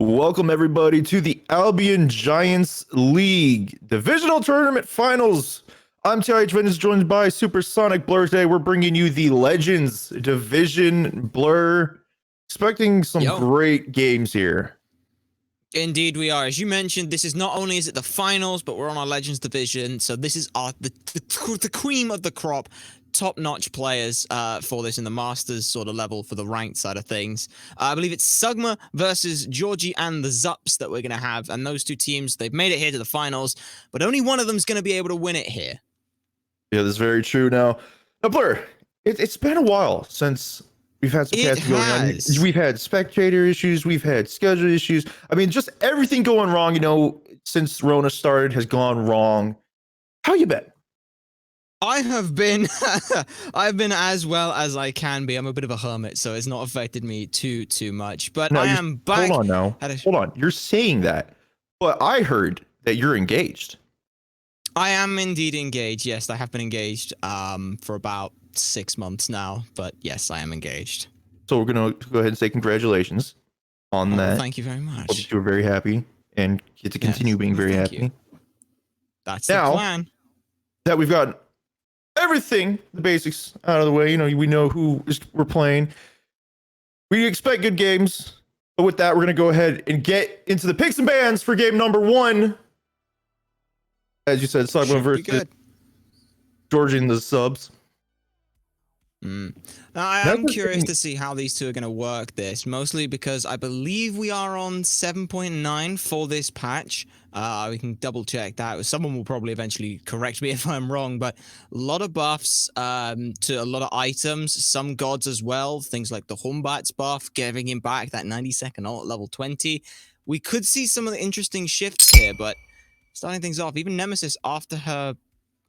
Welcome everybody to the Albion Giants League Divisional Tournament Finals. I'm TIH Vengeance, joined by Supersonic Blur. Today we're bringing you the Legends Division Blur. Expecting some great games here. Indeed we are. As you mentioned, this is not only is it the finals, but we're on our Legends division. So this is the cream of the crop. Top-notch players for this in the Masters sort of level for the ranked side of things. I believe it's Sugma versus Georgi and the Zups that we're going to have. And those two teams, they've made it here to the finals, but only one of them's going to be able to win it here. Yeah, that's very true. Now Blur, it's been a while since we've had some casting going on. We've had spectator issues. We've had schedule issues. I mean, just everything going wrong, since Rona started has gone wrong. How you been? I have been, I've been as well as I can be. I'm a bit of a hermit, so it's not affected me too much. But I am back. Hold on now. Hold on. You're saying that, but I heard that you're engaged. I am indeed engaged. Yes, I have been engaged for about 6 months now. But yes, I am engaged. So we're gonna go ahead and say congratulations on that. Thank you very much. Hope you were very happy and get to continue being very happy. That's the plan. That we've got everything, the basics out of the way. We know who we're playing. We expect good games. But with that, we're going to go ahead and get into the picks and bans for game number 1. As you said, Sugma versus Georgi and the Subs. I'm curious to see how these two are going to work this, mostly because I believe we are on 7.9 for this patch. We can double check that. Someone will probably eventually correct me if I'm wrong, but a lot of buffs to a lot of items, some gods as well, things like the Humbat's buff, giving him back that 90-second ult at level 20. We could see some of the interesting shifts here, but starting things off, even Nemesis after her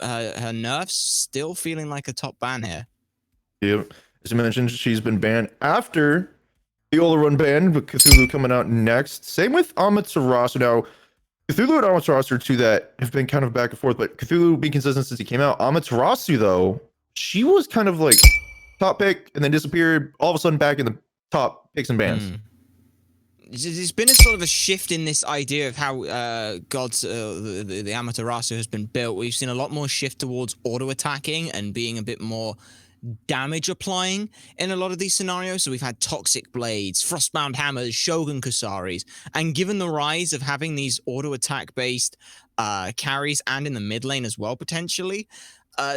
nerfs, still feeling like a top ban here. Yep. As you mentioned, she's been banned after the Ola Run ban, with Cthulhu coming out next. Same with Amaterasu. Now, Cthulhu and Amaterasu are two that have been kind of back and forth, but Cthulhu being consistent since he came out. Amaterasu, though, she was kind of like top pick and then disappeared, all of a sudden back in the top picks and bans. There's been a sort of a shift in this idea of how the Amaterasu has been built. We've seen a lot more shift towards auto-attacking and being a bit more damage applying in a lot of these scenarios. So we've had Toxic Blades, Frostbound Hammers, Shogun Kusaris, and given the rise of having these auto-attack based carries and in the mid lane as well, potentially,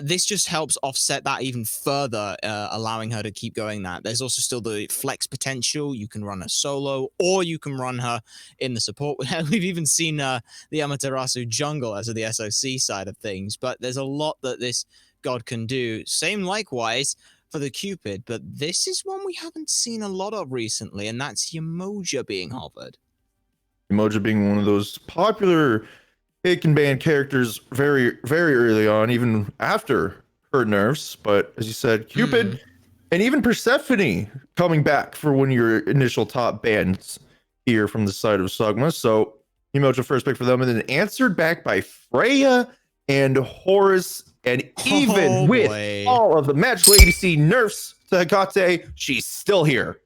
this just helps offset that even further, allowing her to keep going that. There's also still the flex potential. You can run her solo, or you can run her in the support. We've even seen the Amaterasu jungle as of the SOC side of things, but there's a lot that this god can do. Same likewise for the Cupid, but this is one we haven't seen a lot of recently, and that's Yemoja being hovered. Yemoja being one of those popular pick and ban characters very, very early on, even after her nerfs. But as you said, Cupid and even Persephone coming back for one of your initial top bans here from the side of Sugma. So Yemoja first pick for them, and then answered back by Freya and Horus. And even with all of the magical ADC nerfs to Hecate, she's still here.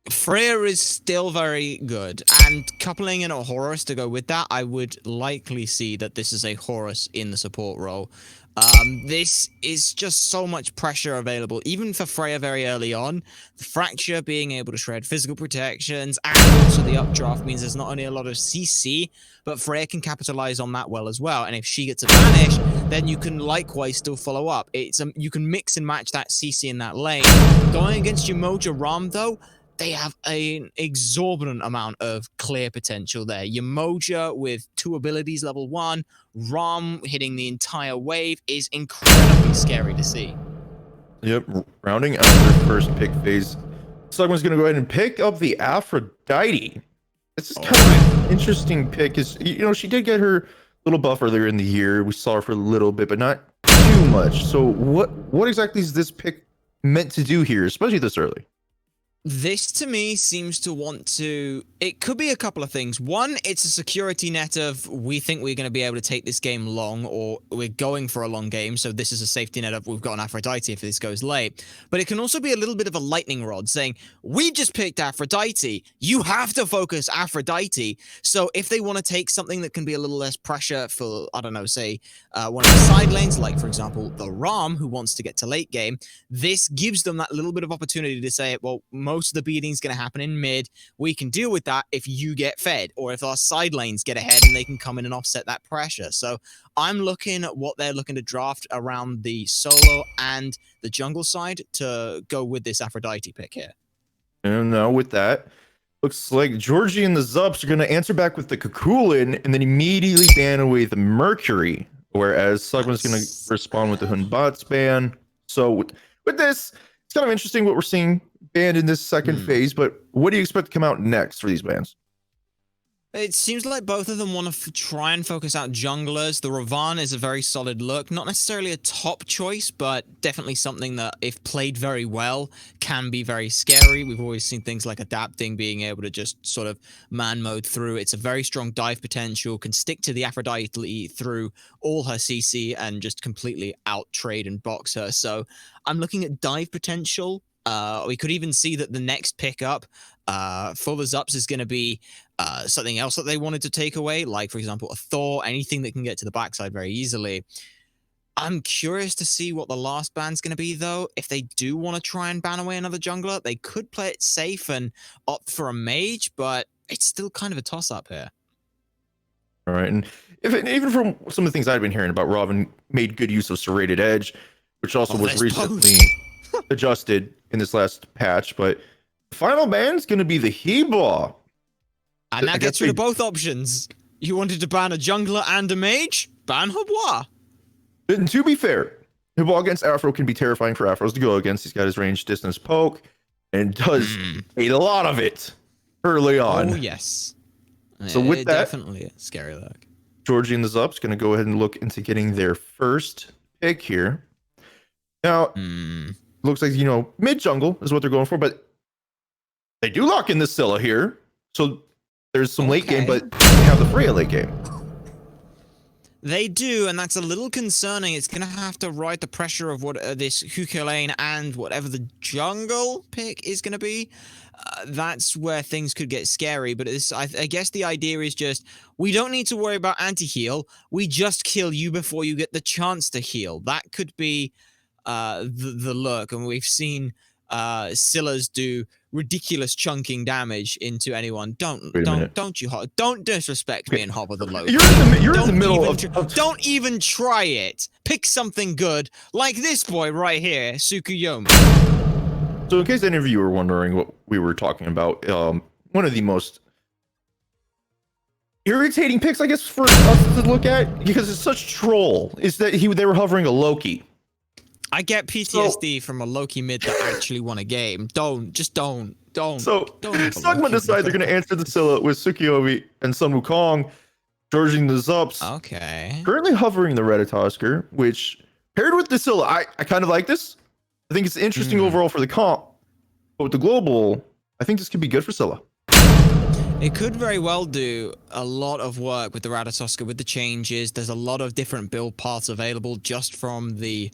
Freya is still very good, and coupling in a Horus to go with that, I would likely see that this is a Horus in the support role. This is just so much pressure available, even for Freya very early on. The Fracture being able to shred physical protections, and also the updraft means there's not only a lot of CC, but Freya can capitalize on that well as well. And if she gets a vanish, then you can likewise still follow up. You can mix and match that CC in that lane. Going against Yemoja Ram, though, they have an exorbitant amount of clear potential there. Yemoja with 2 abilities, level 1. Ram hitting the entire wave is incredibly scary to see. Yep, rounding out their first pick phase. Sugma's going to go ahead and pick up the Aphrodite. This is kind of an interesting pick, because, she did get her little buff earlier in the year. We saw her for a little bit, but not too much. So what exactly is this pick meant to do here, especially this early? This to me seems to want to. It could be a couple of things. One, it's a security net of we think we're going to be able to take this game long, or we're going for a long game, so this is a safety net of we've got an Aphrodite if this goes late. But it can also be a little bit of a lightning rod saying, we just picked Aphrodite. You have to focus Aphrodite. So if they want to take something that can be a little less pressure for, I don't know, say one of the side lanes, like for example, the Ram who wants to get to late game, this gives them that little bit of opportunity to say, well, most of the beating is going to happen in mid. We can deal with that if you get fed, or if our side lanes get ahead and they can come in and offset that pressure. So I'm looking at what they're looking to draft around the solo and the jungle side to go with this Aphrodite pick here. And now with that, looks like Georgi and the Zups are going to answer back with the Kakulin and then immediately ban away the Mercury, whereas Sugma's going to respond with the Hunbots ban. So with this, it's kind of interesting what we're seeing banned in this second phase, but what do you expect to come out next for these bans? It seems like both of them want to try and focus out junglers. The Ravan is a very solid look. Not necessarily a top choice, but definitely something that, if played very well, can be very scary. We've always seen things like adapting, being able to just sort of man mode through. It's a very strong dive potential, can stick to the Aphrodite through all her CC and just completely out trade and box her. So I'm looking at dive potential. We could even see that the next pickup for the Zups is going to be something else that they wanted to take away, like, for example, a Thor, anything that can get to the backside very easily. I'm curious to see what the last ban's going to be, though. If they do want to try and ban away another jungler, they could play it safe and opt for a mage, but it's still kind of a toss-up here. All right, and even from some of the things I've been hearing about, Robin made good use of Serrated Edge, which also was recently adjusted in this last patch, but the final ban is going to be the Heba. And that gets rid of both options. You wanted to ban a jungler and a mage? Ban Heba. And to be fair, Heba against Afro can be terrifying for Afros to go against. He's got his range distance poke and does a lot of it early on. Oh, yes. So with that, definitely a scary look. Georgi and the Zups going to go ahead and look into getting their first pick here. Now, looks like, mid jungle is what they're going for, but they do lock in the Scylla here. So there's some late game, but they have the Freya late game. They do, and that's a little concerning. It's going to have to ride the pressure of what this Hookah lane and whatever the jungle pick is going to be. That's where things could get scary, but I guess the idea is just, we don't need to worry about anti-heal. We just kill you before you get the chance to heal. That could be the look, and we've seen Scyllas do ridiculous chunking damage into anyone. Don't disrespect me and Hop of the Low. You're in the middle of don't even try it. Pick something good, like this boy right here, Tsukuyomi. So in case any of you were wondering what we were talking about, one of the most irritating picks, I guess, for us to look at, because it's such troll, is that they were hovering a Loki. I get PTSD from a Loki mid that actually won a game. Don't. So Sugma decide they're going to answer the Scylla with Tsukuyomi and Sun Wukong, Georgi and the Zups. Okay. Currently hovering the Retatusker, which paired with the Scylla, I kind of like this. I think it's interesting overall for the comp, but with the global, I think this could be good for Scylla. It could very well do a lot of work with the Ratatoska, with the changes. There's a lot of different build paths available just from the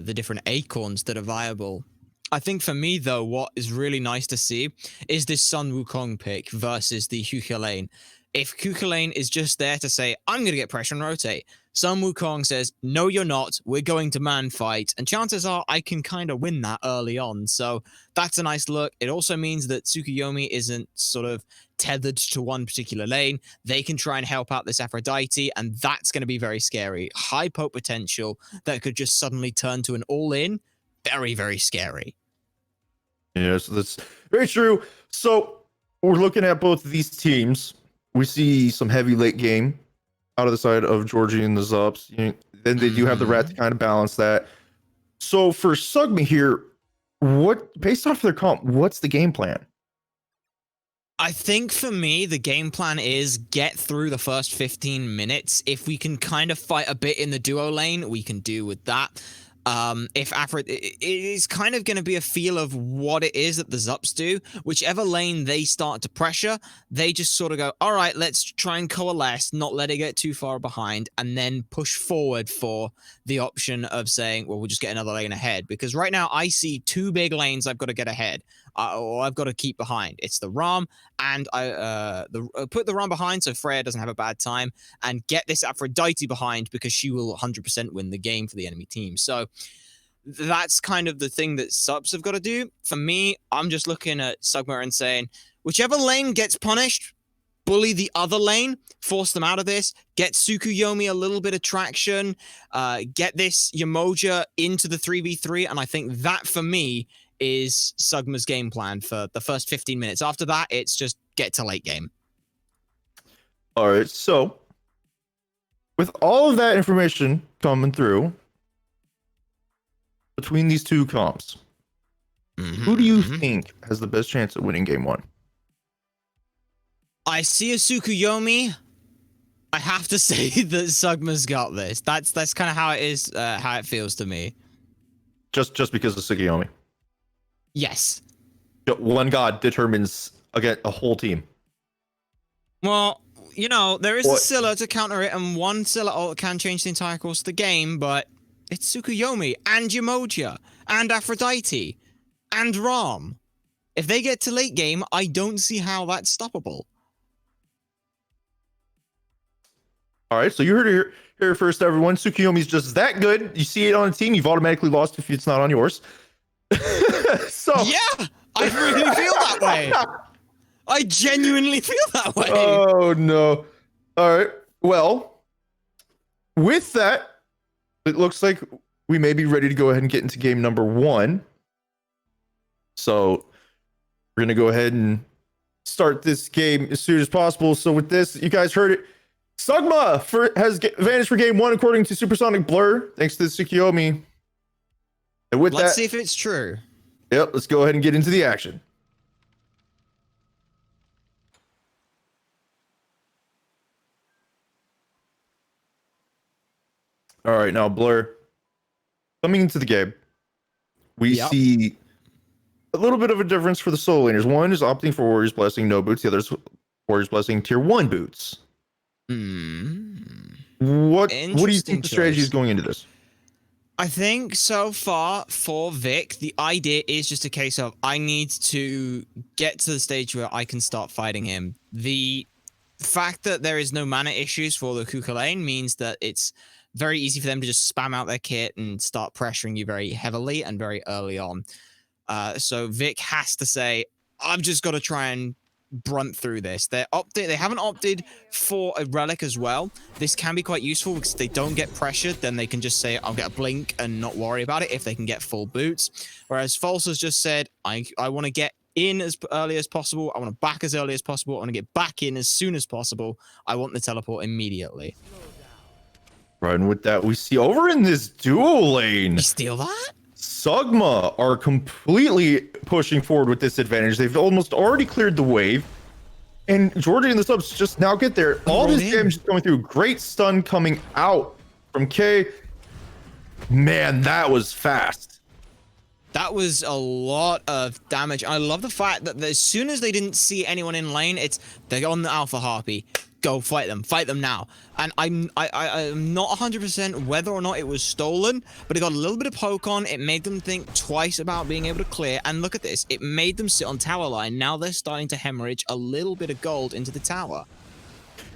different acorns that are viable. I think for me, though, what is really nice to see is this Sun Wukong pick versus the Hookah lane. If Hookah lane is just there to say, I'm going to get pressure and rotate, Sun Wukong says, no, you're not. We're going to man fight. And chances are I can kind of win that early on. So that's a nice look. It also means that Tsukuyomi isn't sort of tethered to one particular lane. They can try and help out this Aphrodite, and that's going to be very scary. High poke potential that could just suddenly turn to an all-in. Very, very scary. Yes, that's very true. So we're looking at both of these teams. We see some heavy late game out of the side of Georgi and the Zups. Then they do have the Rat to kind of balance that. So for Sugma here, based off their comp, what's the game plan? I think for me, the game plan is get through the first 15 minutes. If we can kind of fight a bit in the duo lane, we can do with that. If it is kind of going to be a feel of what it is that the Zups do. Whichever lane they start to pressure, they just sort of go, all right, let's try and coalesce, not let it get too far behind, and then push forward for the option of saying, well, we'll just get another lane ahead. Because right now I see two big lanes I've got to get ahead, or I've got to keep behind. It's the Ram, and put the Ram behind so Freya doesn't have a bad time, and get this Aphrodite behind because she will 100% win the game for the enemy team. So that's kind of the thing that Zups have got to do. For me, I'm just looking at Sugma and saying, whichever lane gets punished, bully the other lane, force them out of this, get Tsukuyomi a little bit of traction, get this Yamoja into the 3v3, and I think that, for me, is Sugma's game plan for the first 15 minutes. After that, it's just get to late game. All right, so with all of that information coming through, between these two comps, who do you think has the best chance at winning game one? I see a Tsukuyomi. I have to say that Sugma's got this. That's kind of how it is, how it feels to me. Just because of Tsukuyomi? Yes. One god determines again a whole team. Well, you know, there is a Scylla to counter it, and one Scylla ult can change the entire course of the game, but it's Tsukuyomi and Yamoja and Aphrodite and Ram. If they get to late game, I don't see how that's stoppable. All right, so you heard it here first, everyone. Tsukuyomi's just that good. You see it on a team, you've automatically lost if it's not on yours. So yeah, I really feel that way. I genuinely feel that way. Oh no! All right. Well, with that, it looks like we may be ready to go ahead and get into game number one. So we're gonna go ahead and start this game as soon as possible. So with this, you guys heard it. Sugma has advantage for game one according to Supersonic Blur, thanks to Tsukuyomi. And with let's see if it's true. Yep, let's go ahead and get into the action. All right, now Blur. Coming into the game, we see a little bit of a difference for the solo laners. One is opting for Warrior's Blessing, no boots. The other is Warrior's Blessing, tier 1 boots. What do you think the strategy is going into this? I think so far for Vic, the idea is just a case of I need to get to the stage where I can start fighting him. The fact that there is no mana issues for the Kuka lane means that it's very easy for them to just spam out their kit and start pressuring you very heavily and very early on. So Vic has to say, I've just got to try and brunt through this. They haven't opted for a relic as well. This can be quite useful because if they don't get pressured, then they can just say, I'll get a blink and not worry about it if they can get full boots. Whereas False has just said, I want to get in as early as possible. I want to back as early as possible. I want to get back in as soon as possible. I want the teleport immediately. Right, and with that, we see over in this dual lane. You steal that? Sugma are completely pushing forward with this advantage. They've almost already cleared the wave. And Georgi and the Zups just now get there. All this damage is going through. Great stun coming out from K. Man, that was fast. That was a lot of damage. I love the fact that as soon as they didn't see anyone in lane, they're on the Alpha Harpy. Go fight them now. And I'm not 100% whether or not it was stolen, but it got a little bit of poke on. It made them think twice about being able to clear. And look at this. It made them sit on tower line. Now they're starting to hemorrhage a little bit of gold into the tower.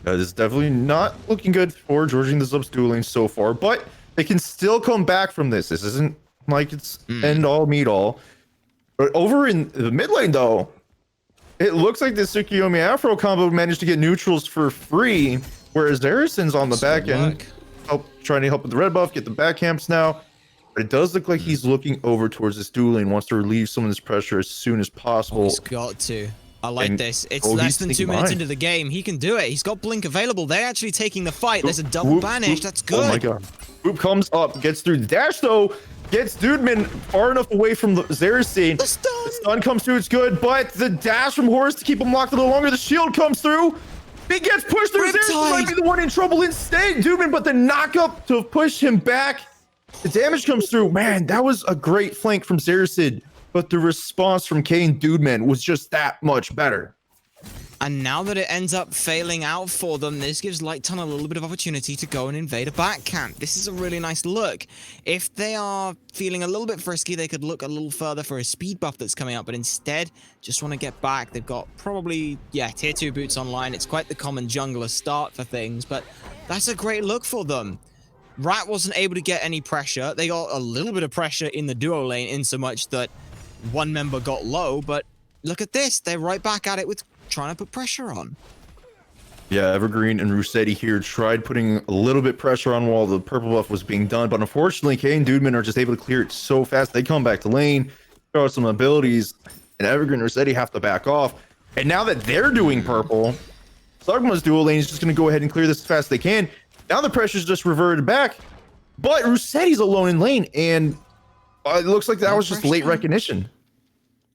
That is definitely not looking good for Georgi and the Zups dueling so far, but they can still come back from this. This isn't like it's end all, meet all. But over in the mid lane, though, it looks like the Tsukuyomi Afro combo managed to get neutrals for free, whereas Harrison's on the back end, trying to help with the red buff, get the back camps now. But it does look like he's looking over towards this duel lane, wants to relieve some of this pressure as soon as possible. He's got to. I like this. It's less than 2 minutes into the game. He can do it. He's got Blink available. They're actually taking the fight. There's a double banish. That's good. Oh my god. Whoop comes up, gets through the dash though, gets Dudeman far enough away from the Xerxine. The stun comes through, it's good, but the dash from Horus to keep him locked a little longer. The shield comes through. He gets pushed through. Xerxine might be the one in trouble instead. Dudeman, but the knock up to push him back. The damage comes through. Man, that was a great flank from Zaracid, but the response from Kane Dudeman was just that much better. And now that it ends up failing out for them, this gives Light Tunnel a little bit of opportunity to go and invade a back camp. This is a really nice look. If they are feeling a little bit frisky, they could look a little further for a speed buff that's coming up, but instead, just want to get back. They've got probably, yeah, tier 2 boots online. It's quite the common jungler start for things, but that's a great look for them. Rat wasn't able to get any pressure. They got a little bit of pressure in the duo lane in so much that one member got low, but look at this. They're right back at it with trying to put pressure on. Yeah, Evergreen and Rossetti here tried putting a little bit pressure on while the purple buff was being done, but unfortunately, Kane and Dudeman are just able to clear it so fast. They come back to lane, throw out some abilities, and Evergreen and Rossetti have to back off. And now that they're doing purple, Sugma's dual lane is just going to go ahead and clear this as fast as they can. Now the pressure's just reverted back, but Rossetti's alone in lane, and it looks like that was just late recognition.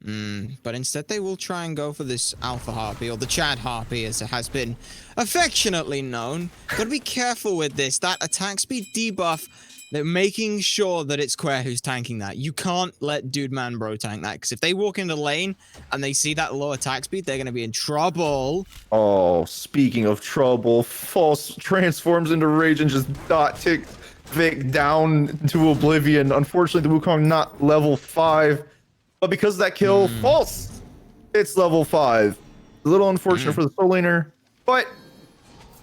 But instead they will try and go for this Alpha Harpy, or the Chad Harpy as it has been affectionately known. Gotta be careful with this. That attack speed debuff, they're making sure that it's Quare who's tanking that. You can't let Dude Man Bro tank that, because if they walk into lane and they see that low attack speed, they're gonna be in trouble. Oh, speaking of trouble, False transforms into Rage and just dot ticks Vic down to oblivion. Unfortunately, the Wukong not level 5. But because of that kill, False, it's level 5. A little unfortunate for the soul laner, but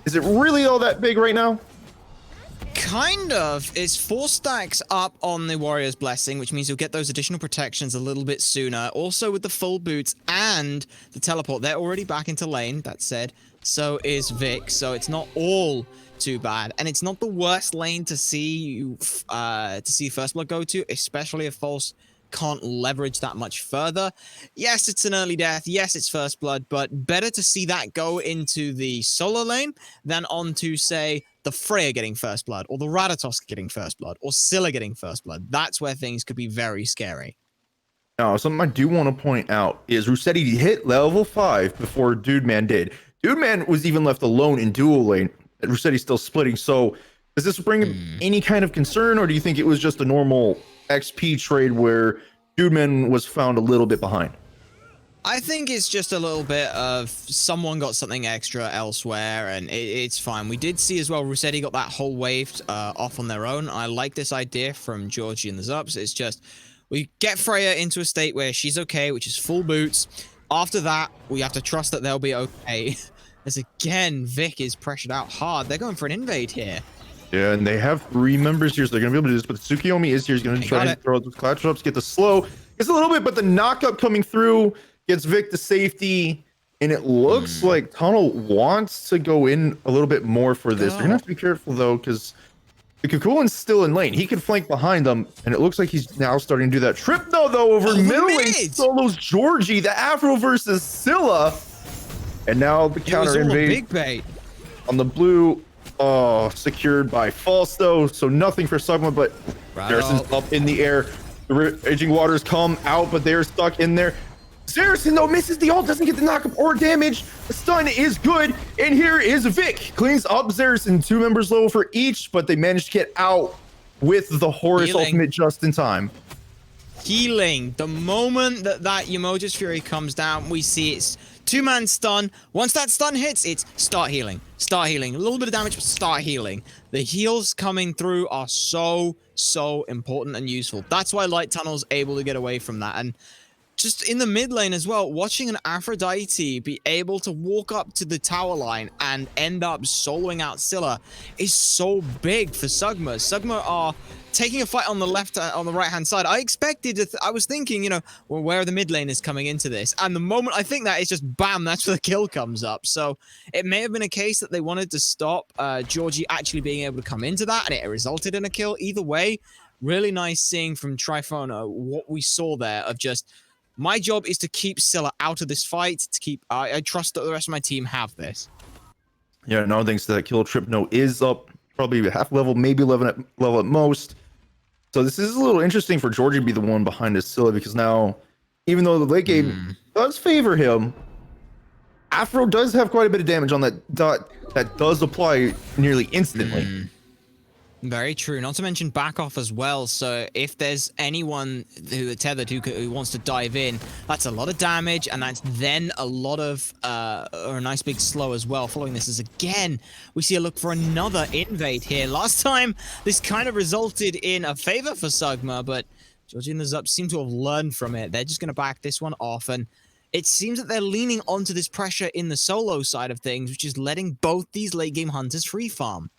is it really all that big right now? Kind of. It's 4 stacks up on the Warrior's Blessing, which means you'll get those additional protections a little bit sooner. Also with the full boots and the teleport, they're already back into lane, that said. So is Vic, so it's not all too bad. And it's not the worst lane to see First Blood go to, especially if False can't leverage that much further. Yes, it's an early death. Yes, it's First Blood, but better to see that go into the solo lane than onto, say, the Freya getting First Blood, or the Ratatosk getting First Blood, or Scylla getting First Blood. That's where things could be very scary. Now, something I do want to point out is Rossetti hit level 5 before Dude Man did. Dude Man was even left alone in dual lane, and Rossetti's still splitting. So does this bring any kind of concern, or do you think it was just a normal XP trade where Dude Man was found a little bit behind? I think it's just a little bit of someone got something extra elsewhere, and it's fine. We did see as well, Rossetti got that whole wave off on their own. I like this idea from Georgi and the Zups. It's just, we get Freya into a state where she's okay, which is full boots. After that, we have to trust that they'll be okay. As again, Vic is pressured out hard. They're going for an invade here. Yeah, and they have 3 members here, so they're going to be able to do this, but Tsukiyomi is here. He's going to try and throw out those cloud traps, get the slow. It's a little bit, but the knockup coming through gets Vic to safety, and it looks like Tunnel wants to go in a little bit more for this. They're going to have to be careful, though, because the Kukulin's still in lane. He can flank behind them, and it looks like he's now starting to do that. Trip, though, over middle lane, solos Georgi, the Afro versus Scylla, and now the counter invade big bait on the blue. Oh, secured by False, though, so nothing for Sugma, but Zaracen's up in the air. The raging waters come out, but they're stuck in there. Zaracen, though, misses the ult, doesn't get the knockup or damage. The stun is good, and here is Vic. Cleans up Zaracen, 2 members low for each, but they managed to get out with the Horus ultimate just in time. Healing. The moment that Yamoj's Fury comes down, we see it's 2-man stun. Once that stun hits, it's start healing. Start healing. A little bit of damage, but start healing. The heals coming through are so important and useful. That's why Light Tunnel's able to get away from that. And just in the mid lane as well, watching an Aphrodite be able to walk up to the tower line and end up soloing out Scylla is so big for Sugma. Sugma are taking a fight on the on the right hand side. I expected, I was thinking, you know, well, where are the mid laners coming into this? And the moment I think that, it's just bam, that's where the kill comes up. So it may have been a case that they wanted to stop Georgi actually being able to come into that, and it resulted in a kill. Either way, really nice seeing from Trifona what we saw there of just, my job is to keep Scylla out of this fight, to keep, I trust that the rest of my team have this. Yeah, no, thanks to that kill. Tripno is up probably half level, maybe 11 level at most. So this is a little interesting for Georgi to be the one behind his Scylla, because now, even though the late game does favor him, Afro does have quite a bit of damage on that dot that does apply nearly instantly. Very true. Not to mention back off as well. So if there's anyone who are tethered who wants to dive in, that's a lot of damage, and that's then a lot of or a nice big slow as well. Following this is again we see a look for another invade here. Last time this kind of resulted in a favor for Sugma, but Georgi and the Zups seem to have learned from it. They're just going to back this one off, and it seems that they're leaning onto this pressure in the solo side of things, which is letting both these late game hunters free farm.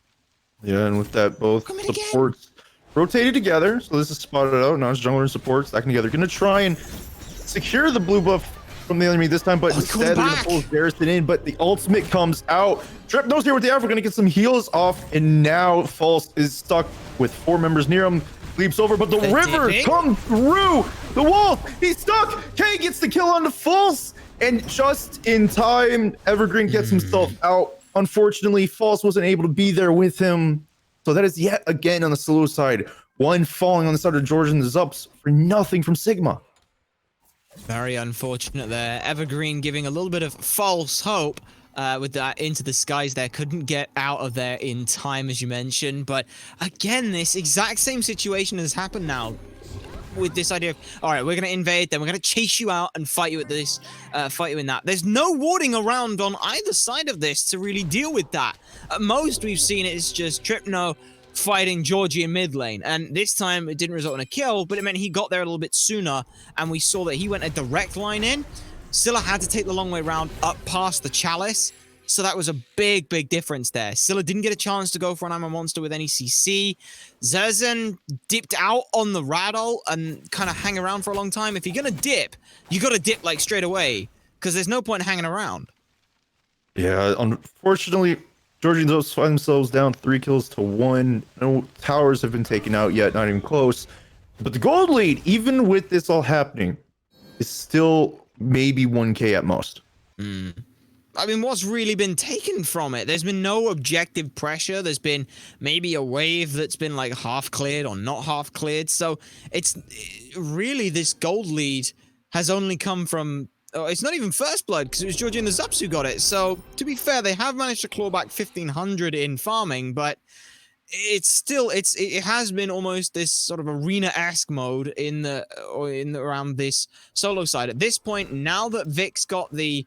Yeah, and with that, both supports rotated together. So this is spotted out. Now it's jungler and supports stacking together. Gonna try and secure the blue buff from the enemy this time, but instead they're gonna pull Garrison in. But the ultimate comes out. Trip knows here with the Alpha, gonna get some heals off, and now False is stuck with 4 members near him. Leaps over, but the river comes through the wall. He's stuck. K gets the kill on the False, and just in time, Evergreen gets himself out. Unfortunately, False wasn't able to be there with him. So that is yet again on the solo side. One falling on the side of Georgi and the Zups for nothing from Sugma. Very unfortunate there. Evergreen giving a little bit of false hope with that into the skies there. Couldn't get out of there in time, as you mentioned. But again, this exact same situation has happened now. With this idea of, all right, we're going to invade, then we're going to chase you out and fight you at this, fight you in that. There's no warding around on either side of this to really deal with that. At most we've seen it is just Tripno fighting Georgi in mid lane, and this time it didn't result in a kill, but it meant he got there a little bit sooner, and we saw that he went a direct line in. Scylla had to take the long way around up past the Chalice. So that was a big, big difference there. Scylla didn't get a chance to go for an Ammo Monster with any CC. Zerzen dipped out on the Rattle and kind of hang around for a long time. If you're going to dip, you got to dip like straight away because there's no point hanging around. Yeah, unfortunately, Georgi and Zups find themselves down 3 kills to 1. No towers have been taken out yet, not even close. But the gold lead, even with this all happening, is still maybe 1K at most. I mean, what's really been taken from it? There's been no objective pressure. There's been maybe a wave that's been like half cleared or not half cleared. So it's really this gold lead has only come from, it's not even first blood because it was Georgi and the Zups who got it. So to be fair, they have managed to claw back 1,500 in farming, but it's still it has been almost this sort of arena-esque mode around this solo side. At this point, now that Vic's got the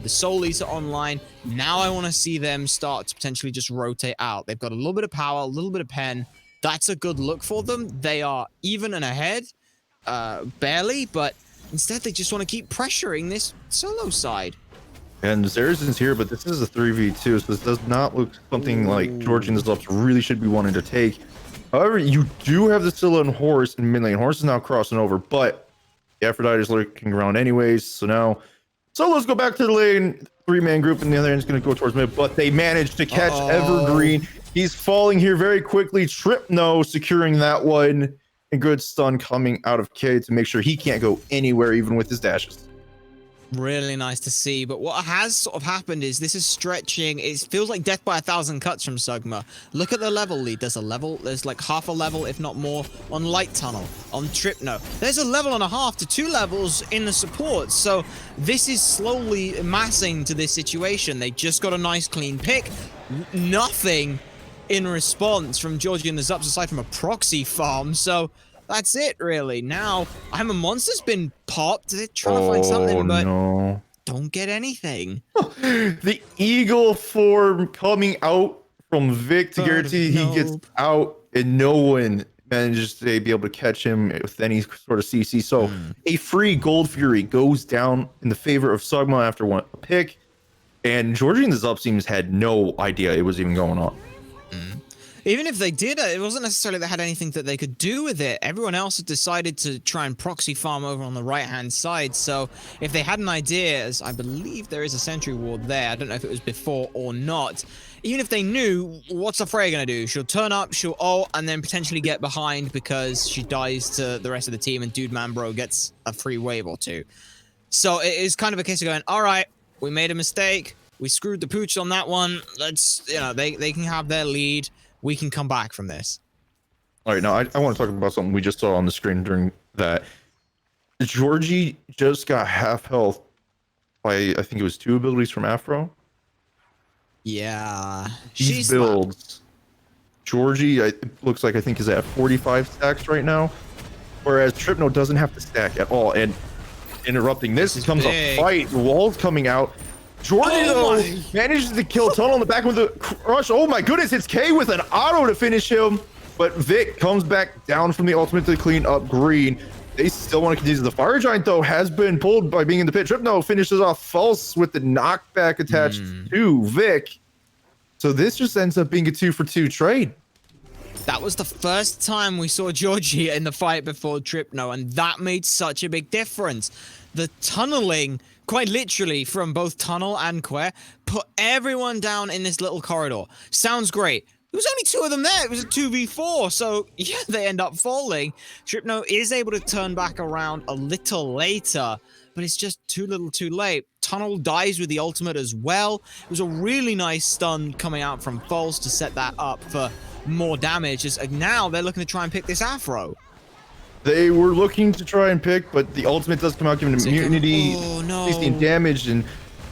Soul Eater online, now I want to see them start to potentially just rotate out. They've got a little bit of power, a little bit of pen. That's a good look for them. They are even and ahead, barely, but instead they just want to keep pressuring this solo side. And Zerzen's here, but this is a 3v2, so this does not look something like Georgi and the Zups really should be wanting to take. However, you do have the Scylla and Horus in mid lane. Horus is now crossing over, but the Aphrodite is lurking around anyways, so now solos go back to the lane, 3-man group, and the other end's going to go towards mid, but they managed to catch Evergreen. He's falling here very quickly. Tripno securing that one. A good stun coming out of K to make sure he can't go anywhere, even with his dashes. Really nice to see, but what has sort of happened is this is stretching. It feels like death by 1,000 cuts from Sugma. Look at the level lead. There's like half a level, if not more, on Light Tunnel, on Tripno. There's a level and a half to 2 levels in the support. So this is slowly amassing to this situation. They just got a nice clean pick. Nothing in response from Georgi and the Zups aside from a proxy farm. So that's it, really. Now, I'm a Monster's been popped. They're trying to find something, but don't get anything. The Eagle form coming out from Vic to guarantee he gets out, and no one manages to be able to catch him with any sort of CC. So a free Gold Fury goes down in the favor of Sugma after one pick, and Georgi and the Zups teams had no idea it was even going on. Even if they did, it wasn't necessarily they had anything that they could do with it. Everyone else had decided to try and proxy farm over on the right-hand side. So if they had an idea, as I believe there is a sentry ward there, I don't know if it was before or not. Even if they knew, what's the Freya going to do? She'll turn up, she'll ult, and then potentially get behind because she dies to the rest of the team and Dude Man Bro gets a free wave or two. So it is kind of a case of going, all right, we made a mistake. We screwed the pooch on that one. Let's, they can have their lead. We can come back from this. All right, now I want to talk about something we just saw on the screen during that. Georgi just got half health by, I think it was 2 abilities from Afro. Yeah. These builds Georgi, it looks like I think is at 45 stacks right now, whereas Tripno doesn't have to stack at all. And interrupting this comes big. a fight. The wall's coming out. Georgi though manages to kill Tunnel in the back with a crush. Oh my goodness, it's K with an auto to finish him. But Vic comes back down from the ultimate to clean up green. They still want to continue. The Fire Giant though has been pulled by being in the pit. Tripno finishes off false with the knockback attached to Vic. So this just ends up being a 2-for-2 trade. That was the first time we saw Georgi in the fight before Tripno, and that made such a big difference. The tunneling, quite literally, from both Tunnel and Quer, put everyone down in this little corridor. Sounds great. There was only 2 of them there. It was a 2v4, so yeah, they end up falling. Tripno is able to turn back around a little later, but it's just too little too late. Tunnel dies with the ultimate as well. It was a really nice stun coming out from False to set that up for more damage. As now they're looking to try and pick this Afro. They were looking to try and pick, but the ultimate does come out giving him immunity, 16 damage, and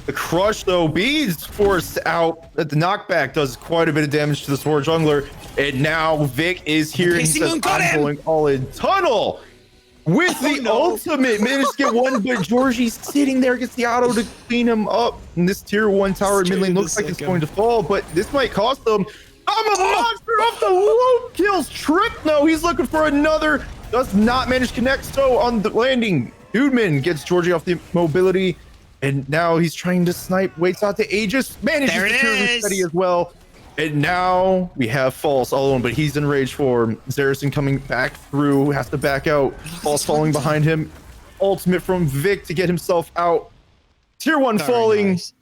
the crush though, beads forced out. The knockback does quite a bit of damage to the Sword Jungler, and now Vic is here and he says, I'm going all in. Tunnel with the ultimate managed to get one, but Georgi's sitting there, gets the auto to clean him up. And this tier 1 tower mid lane looks like it's going to fall, but this might cost them. I'm a monster off the loop, kills Tripno. He's looking for another, does not manage to connect. So on the landing, Dudeman gets Georgi off the mobility, and now he's trying to snipe, waits out the Aegis, manages to turn the steady as well. And now we have False all alone, but he's in rage form. Zarison coming back through, has to back out. False falling behind him. Ultimate from Vic to get himself out. Tier 1 falling. Nice.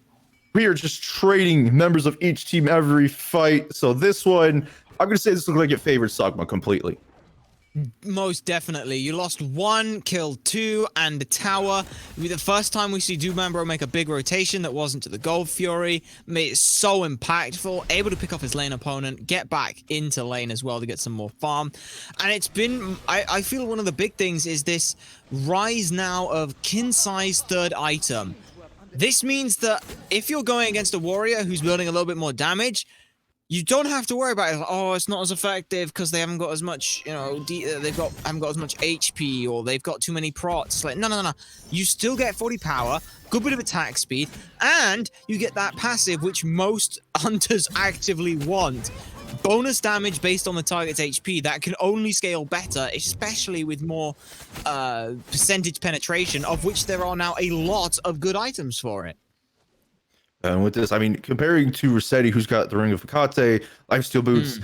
We are just trading members of each team every fight. So this one, I'm going to say this looks like it favored Sugma completely. Most definitely. You lost 1, killed 2, and the tower. It'll be the first time we see Doomambro make a big rotation that wasn't to the Gold Fury. Made it so impactful. Able to pick off his lane opponent, get back into lane as well to get some more farm. And it's been, I feel one of the big things is this rise now of kin-size 3rd item. This means that if you're going against a warrior who's building a little bit more damage, you don't have to worry about it. Oh, it's not as effective because they haven't got as much, you know, haven't got as much HP, or they've got too many prots. Like, no. You still get 40 power, good bit of attack speed, and you get that passive which most hunters actively want. Bonus damage based on the target's HP that can only scale better, especially with more percentage penetration, of which there are now a lot of good items for it. And with this, I mean, comparing to Rossetti, who's got the Ring of Hecate, Lifesteal Boots,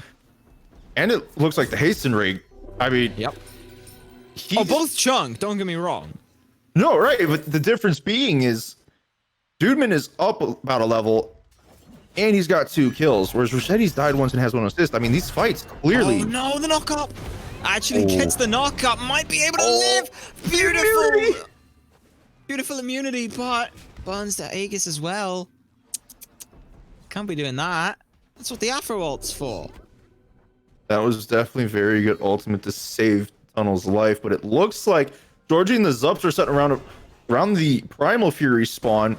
and it looks like the Hasten Ring. I mean, yep. Oh, both chunk, don't get me wrong. No, right, but the difference being is Dudeman is up about a level, and he's got 2 kills, whereas Rossetti's died once and has 1 assist. I mean, these fights clearly... Oh, no, the knock-up! Actually gets the knock-up, might be able to live! Beautiful! Immunity. Beautiful immunity, but burns the Aegis as well. Can't be doing that. That's what the Afro ult's for. That was definitely a very good ultimate to save Tunnel's life, but it looks like Georgi and the Zups are setting around the Primal Fury spawn,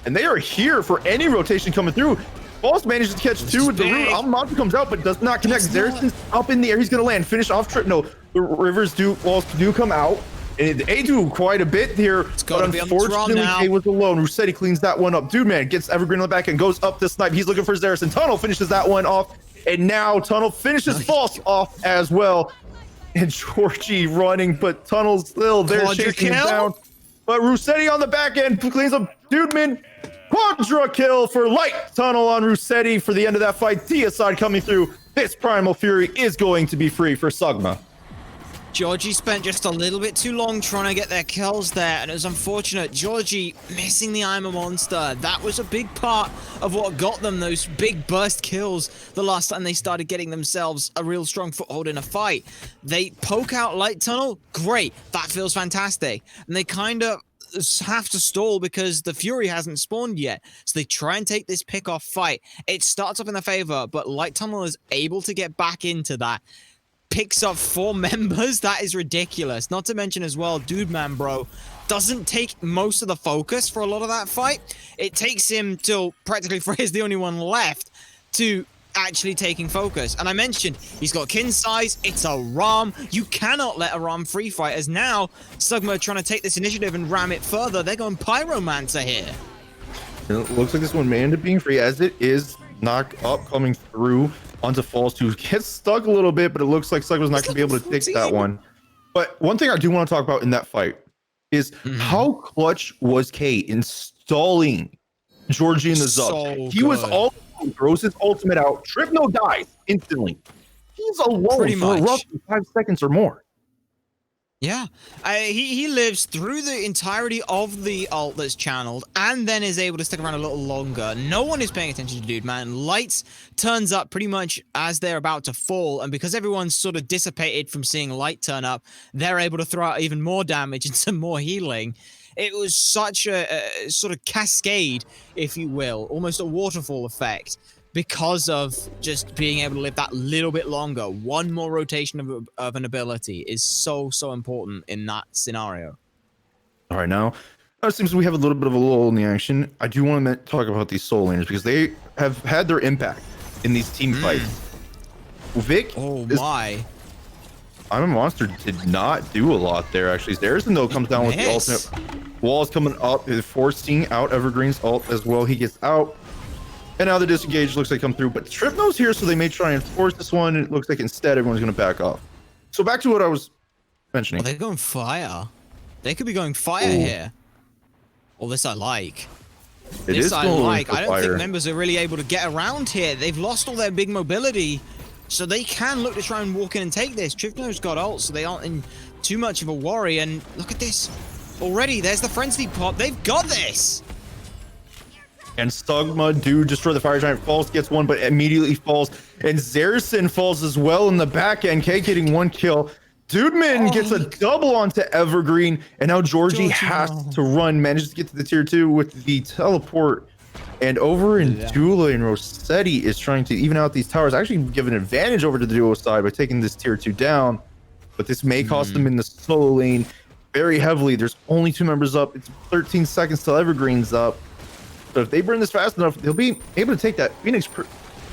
and they are here for any rotation coming through. False manages to catch 2 with the root. Almanza comes out, but does not connect. Zarison's up in the air. He's going to land. Finish off Tripno. The Rivers walls do come out. And they do quite a bit here, but unfortunately, K was alone. Rossetti cleans that one up. Dude, man, gets Evergreen on the back and goes up to snipe. He's looking for Zarison. Tunnel finishes that one off, and now Tunnel finishes False off as well. And Georgi running, but Tunnel's still there chasing him down. But Rossetti on the back end cleans up Dudeman. Quadra kill for Light Tunnel on Rossetti for the end of that fight. Deicide coming through. This Primal Fury is going to be free for Sugma. Georgi spent just a little bit too long trying to get their kills there, and it was unfortunate. Georgi missing the I'm a Monster. That was a big part of what got them those big burst kills the last time they started getting themselves a real strong foothold in a fight. They poke out Light Tunnel. Great. That feels fantastic. And they kind of have to stall because the Fury hasn't spawned yet. So they try and take this pick-off fight. It starts off in their favor, but Light Tunnel is able to get back into that. Picks up 4 members. That is ridiculous. Not to mention as well, Doomambro doesn't take most of the focus for a lot of that fight. It takes him till practically Freya's the only one left to actually taking focus. And I mentioned he's got kin size. It's a Rom. You cannot let a Rom free fight. As now Sugma are trying to take this initiative and ram it further. They're going Pyromancer here. It looks like this one may end up being free, as it is knock up coming through onto False, who gets stuck a little bit, but it looks like Sugma's not going to be able to take that one. But one thing I do want to talk about in that fight is how clutch was K in stalling Georgi in the Zups. He was all throws his ultimate out. Tripno dies instantly. He's alone for roughly 5 seconds or more. Yeah, he lives through the entirety of the ult that's channeled and then is able to stick around a little longer. No one is paying attention to dude, man. Lights turns up pretty much as they're about to fall, and because everyone's sort of dissipated from seeing light turn up, they're able to throw out even more damage and some more healing. It was such a sort of cascade, if you will, almost a waterfall effect, because of just being able to live that little bit longer. One more rotation of an ability is so important in that scenario. All right, now it seems we have a little bit of a lull in the action. I do want to talk about these soul laners because they have had their impact in these team fights. Vic, I'm a Monster did not do a lot there, actually. Zarison, though, comes down with the ultimate. Walls coming up, forcing out Evergreen's ult as well. He gets out. And now the disengage looks like come through, but Tripno's here, so they may try and force this one. It looks like instead everyone's going to back off. So back to what I was mentioning. They're going fire. They could be going fire here. Well, this I like. This I like. I don't think members are really able to get around here. They've lost all their big mobility, so they can look to try and walk in and take this. Tripno's got ult, so they aren't in too much of a worry. And look at this. Already, there's the frenzy pop. They've got this. And Sugma do destroy the Fire Giant. False gets one, but immediately falls. And Zarison falls as well in the back end. K getting 1 kill. Dudeman gets a double onto Evergreen. And now Georgi has to run. Manages to get to the tier 2 with the teleport. And over in Dula and Rossetti is trying to even out these towers. Actually give an advantage over to the duo side by taking this tier 2 down. But this may cost them in the solo lane very heavily. There's only 2 members up. It's 13 seconds till Evergreen's up. So if they burn this fast enough, they'll be able to take that Phoenix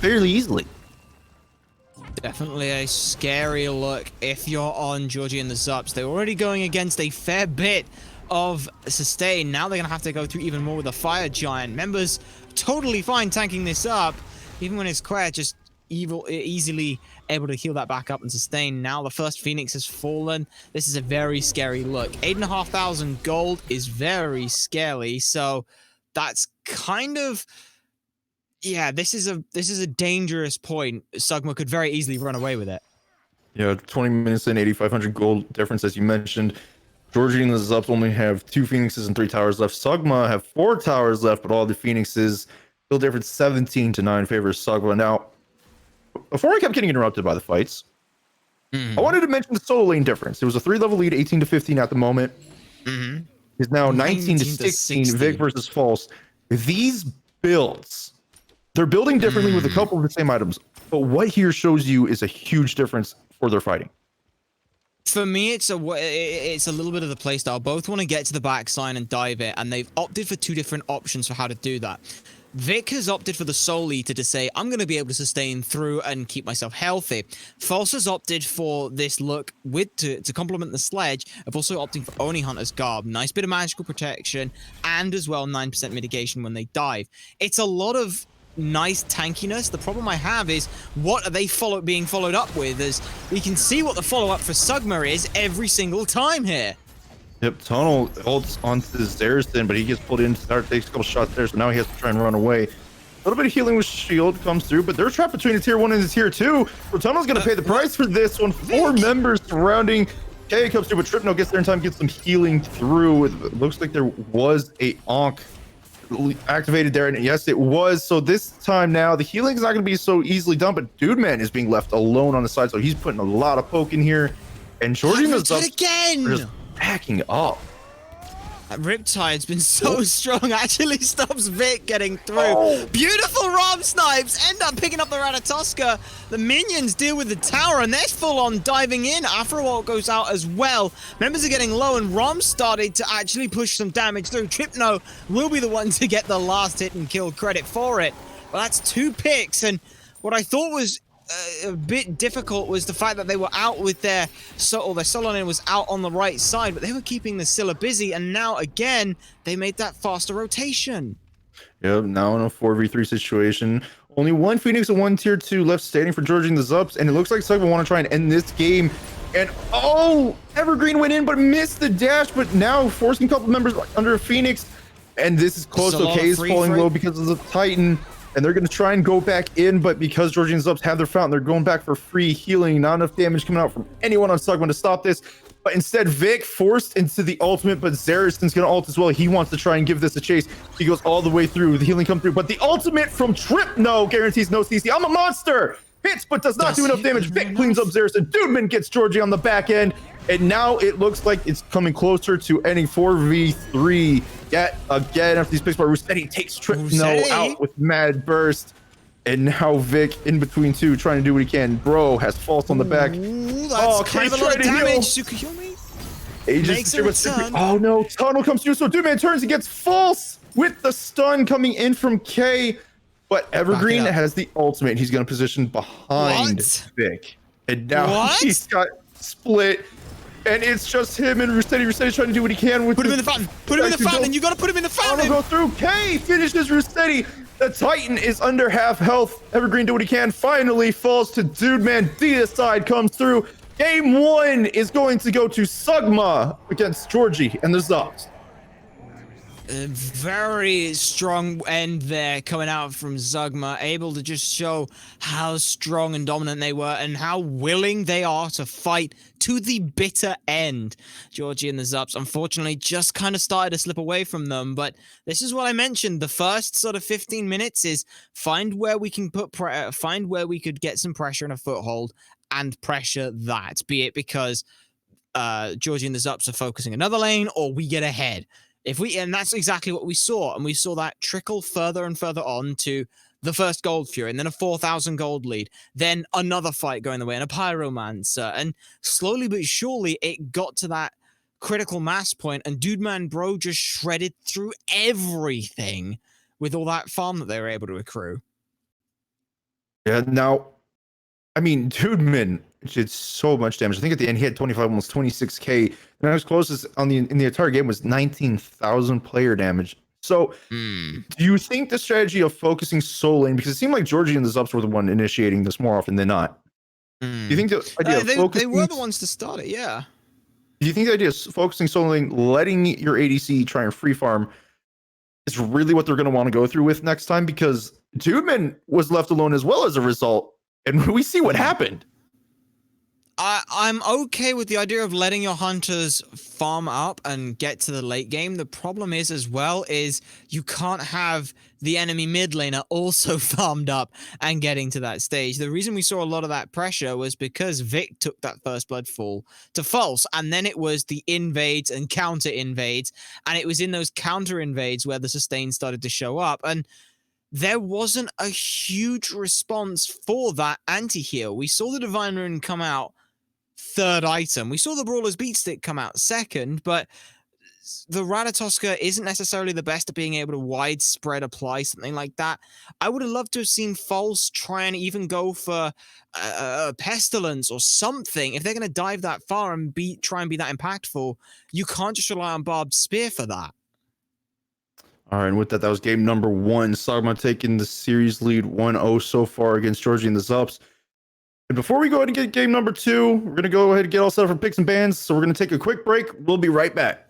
fairly easily. Definitely a scary look if you're on Georgi and the Zups. They're already going against a fair bit of sustain. Now they're going to have to go through even more with the Fire Giant. Members totally fine tanking this up, even when it's quite just easily able to heal that back up and sustain. Now the first Phoenix has fallen. This is a very scary look. 8,500 gold is very scary, so that's kind of, yeah, this is a dangerous point. Sugma could very easily run away with it. Yeah, 20 minutes in, 8,500 gold difference, as you mentioned. Georgi and the Zups only have 2 Phoenixes and 3 towers left. Sugma have 4 towers left, but all the Phoenixes still difference 17-9 in favor of Sugma. Now, before I kept getting interrupted by the fights, I wanted to mention the solo lane difference. It was a 3-level lead, 18-15 at the moment. Is now 19-16, Vic versus False. These builds, they're building differently with a couple of the same items, but what here shows you is a huge difference for their fighting. For me, it's a little bit of the playstyle. Both want to get to the backside and dive it, and they've opted for 2 different options for how to do that. Vic has opted for the Soul Eater to say, I'm going to be able to sustain through and keep myself healthy. False has opted for this look to complement the sledge of also opting for Oni Hunter's Garb. Nice bit of magical protection and as well 9% mitigation when they dive. It's a lot of nice tankiness. The problem I have is what are they being followed up with, as we can see what the follow-up for Sugma is every single time here. Yep, Tunnel holds onto Zarison, but he gets pulled in, takes a couple shots there, so now he has to try and run away. A little bit of healing with shield comes through, but they're trapped between the tier 1 and the tier 2. So Tunnel's going to pay the price for this one. 4 members surrounding. K comes through, but Tripno gets there in time, gets some healing through. It looks like there was a Onk activated there, and yes, it was. So this time now, the healing is not going to be so easily done, but Dudeman is being left alone on the side, so he's putting a lot of poke in here. And Georgi is up again. Backing up. That Riptide's been so strong, actually stops Vic getting through. Beautiful Rom snipes end up picking up the Ratatoska. The minions deal with the tower, and they're full on diving in. Afroalt goes out as well. Members are getting low, and Rom started to actually push some damage through. Tripno will be the one to get the last hit and kill, credit for it. Well, that's 2 picks, and What I thought was a bit difficult was the fact that they were out with their solo lane was out on the right side, but they were keeping the Scylla busy, and now again they made that faster rotation. Yep, now in a 4v3 situation. Only one Phoenix and one tier 2 left standing for Georgi and the Zups, and it looks like Sugma want to try and end this game. And oh, Evergreen went in but missed the dash, but now forcing a couple members under a Phoenix. And this is close. Okay, is falling low because of the Titan. And they're going to try and go back in, but because Georgi and Zups have their fountain, they're going back for free healing. Not enough damage coming out from anyone on Sugma to stop this. But instead, Vic forced into the ultimate, but Zariston's going to ult as well. He wants to try and give this a chase. He goes all the way through. The healing come through, but the ultimate from Trip, no, guarantees no CC. I'm a monster! Hits, but does not do enough damage. Vic cleans up Zariston. Dudeman gets Georgi on the back end. And now it looks like it's coming closer to ending 4v3 yet again after these picks by Russetti takes Trip no out with Mad Burst. And now Vic in between two trying to do what he can. Bro has false on the back. Ooh, that's kind of a lot of damage. Tsukuyomi makes a return. Oh no, Tunnel comes through. So Dudeman turns and gets false with the stun coming in from K. But Evergreen has the ultimate. He's going to position behind Vic. And now he's got split. And it's just him and Russetti. Russetti's trying to do what he can with Put him in the fountain. Put him in the fountain. You got to put him in the fountain. Go through. K finishes Russetti. The Titan is under half health. Evergreen do what he can. Finally falls to Dudeman. Deicide comes through. Game 1 is going to go to Sugma against Georgi and the Zups. A very strong end there coming out from Sugma, able to just show how strong and dominant they were and how willing they are to fight to the bitter end. Georgi and the Zups, unfortunately, just kind of started to slip away from them, but this is what I mentioned. The first sort of 15 minutes is find where we can find where we could get some pressure and a foothold and pressure that, be it because Georgi and the Zups are focusing another lane or we get ahead. And that's exactly what we saw. And we saw that trickle further and further on to the first Gold Fury, and then a 4,000 gold lead, then another fight going the way, and a Pyromancer. And slowly but surely, it got to that critical mass point, and Dudeman Bro just shredded through everything with all that farm that they were able to accrue. Yeah, now, I mean, Dudeman did so much damage. I think at the end he had 25, almost 26k. And his closest in the entire game was 19,000 player damage. So, do you think the strategy of focusing solo lane, because it seemed like Georgi and the Zups were the one initiating this more often than not? Do you think the idea of focusing? They were the ones to start it, yeah. Do you think the idea of focusing solo lane, letting your ADC try and free farm, is really what they're going to want to go through with next time? Because Dudeman was left alone as well as a result, and we see what happened. I'm okay with the idea of letting your hunters farm up and get to the late game. The problem is you can't have the enemy mid laner also farmed up and getting to that stage. The reason we saw a lot of that pressure was because Vic took that first blood fall to false, and then it was the invades and counter invades, and it was in those counter invades where the sustain started to show up, and there wasn't a huge response for that anti-heal. We saw the Divine Rune come out third item. We saw the Brawler's Beat Stick come out second, but the Ratatoska isn't necessarily the best at being able to widespread apply something like that. I would have loved to have seen False try and even go for Pestilence or something. If they're going to dive that far and try and be that impactful, you can't just rely on Barbed Spear for that. All right, and with that, that was game number 1. Sugma taking the series lead 1-0 so far against Georgi and the Zups. And before we go ahead and get game number 2, we're going to go ahead and get all set up for picks and bans. So we're going to take a quick break. We'll be right back.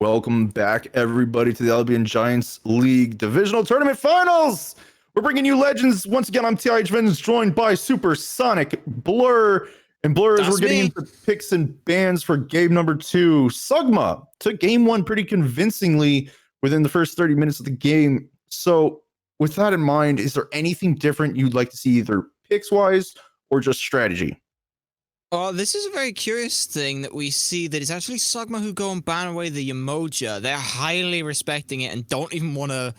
Welcome back, everybody, to the Albion Giants League Divisional Tournament Finals. We're bringing you legends once again. I'm TIH Vengeance, joined by Supersonic Blur. And Blur, as we're getting into picks and bans for game number 2, Sugma took game 1 pretty convincingly within the first 30 minutes of the game. So, with that in mind, is there anything different you'd like to see, either picks-wise or just strategy? Oh, this is a very curious thing that we see, that it's actually Sugma who go and ban away the emoji. They're highly respecting it and don't even want to,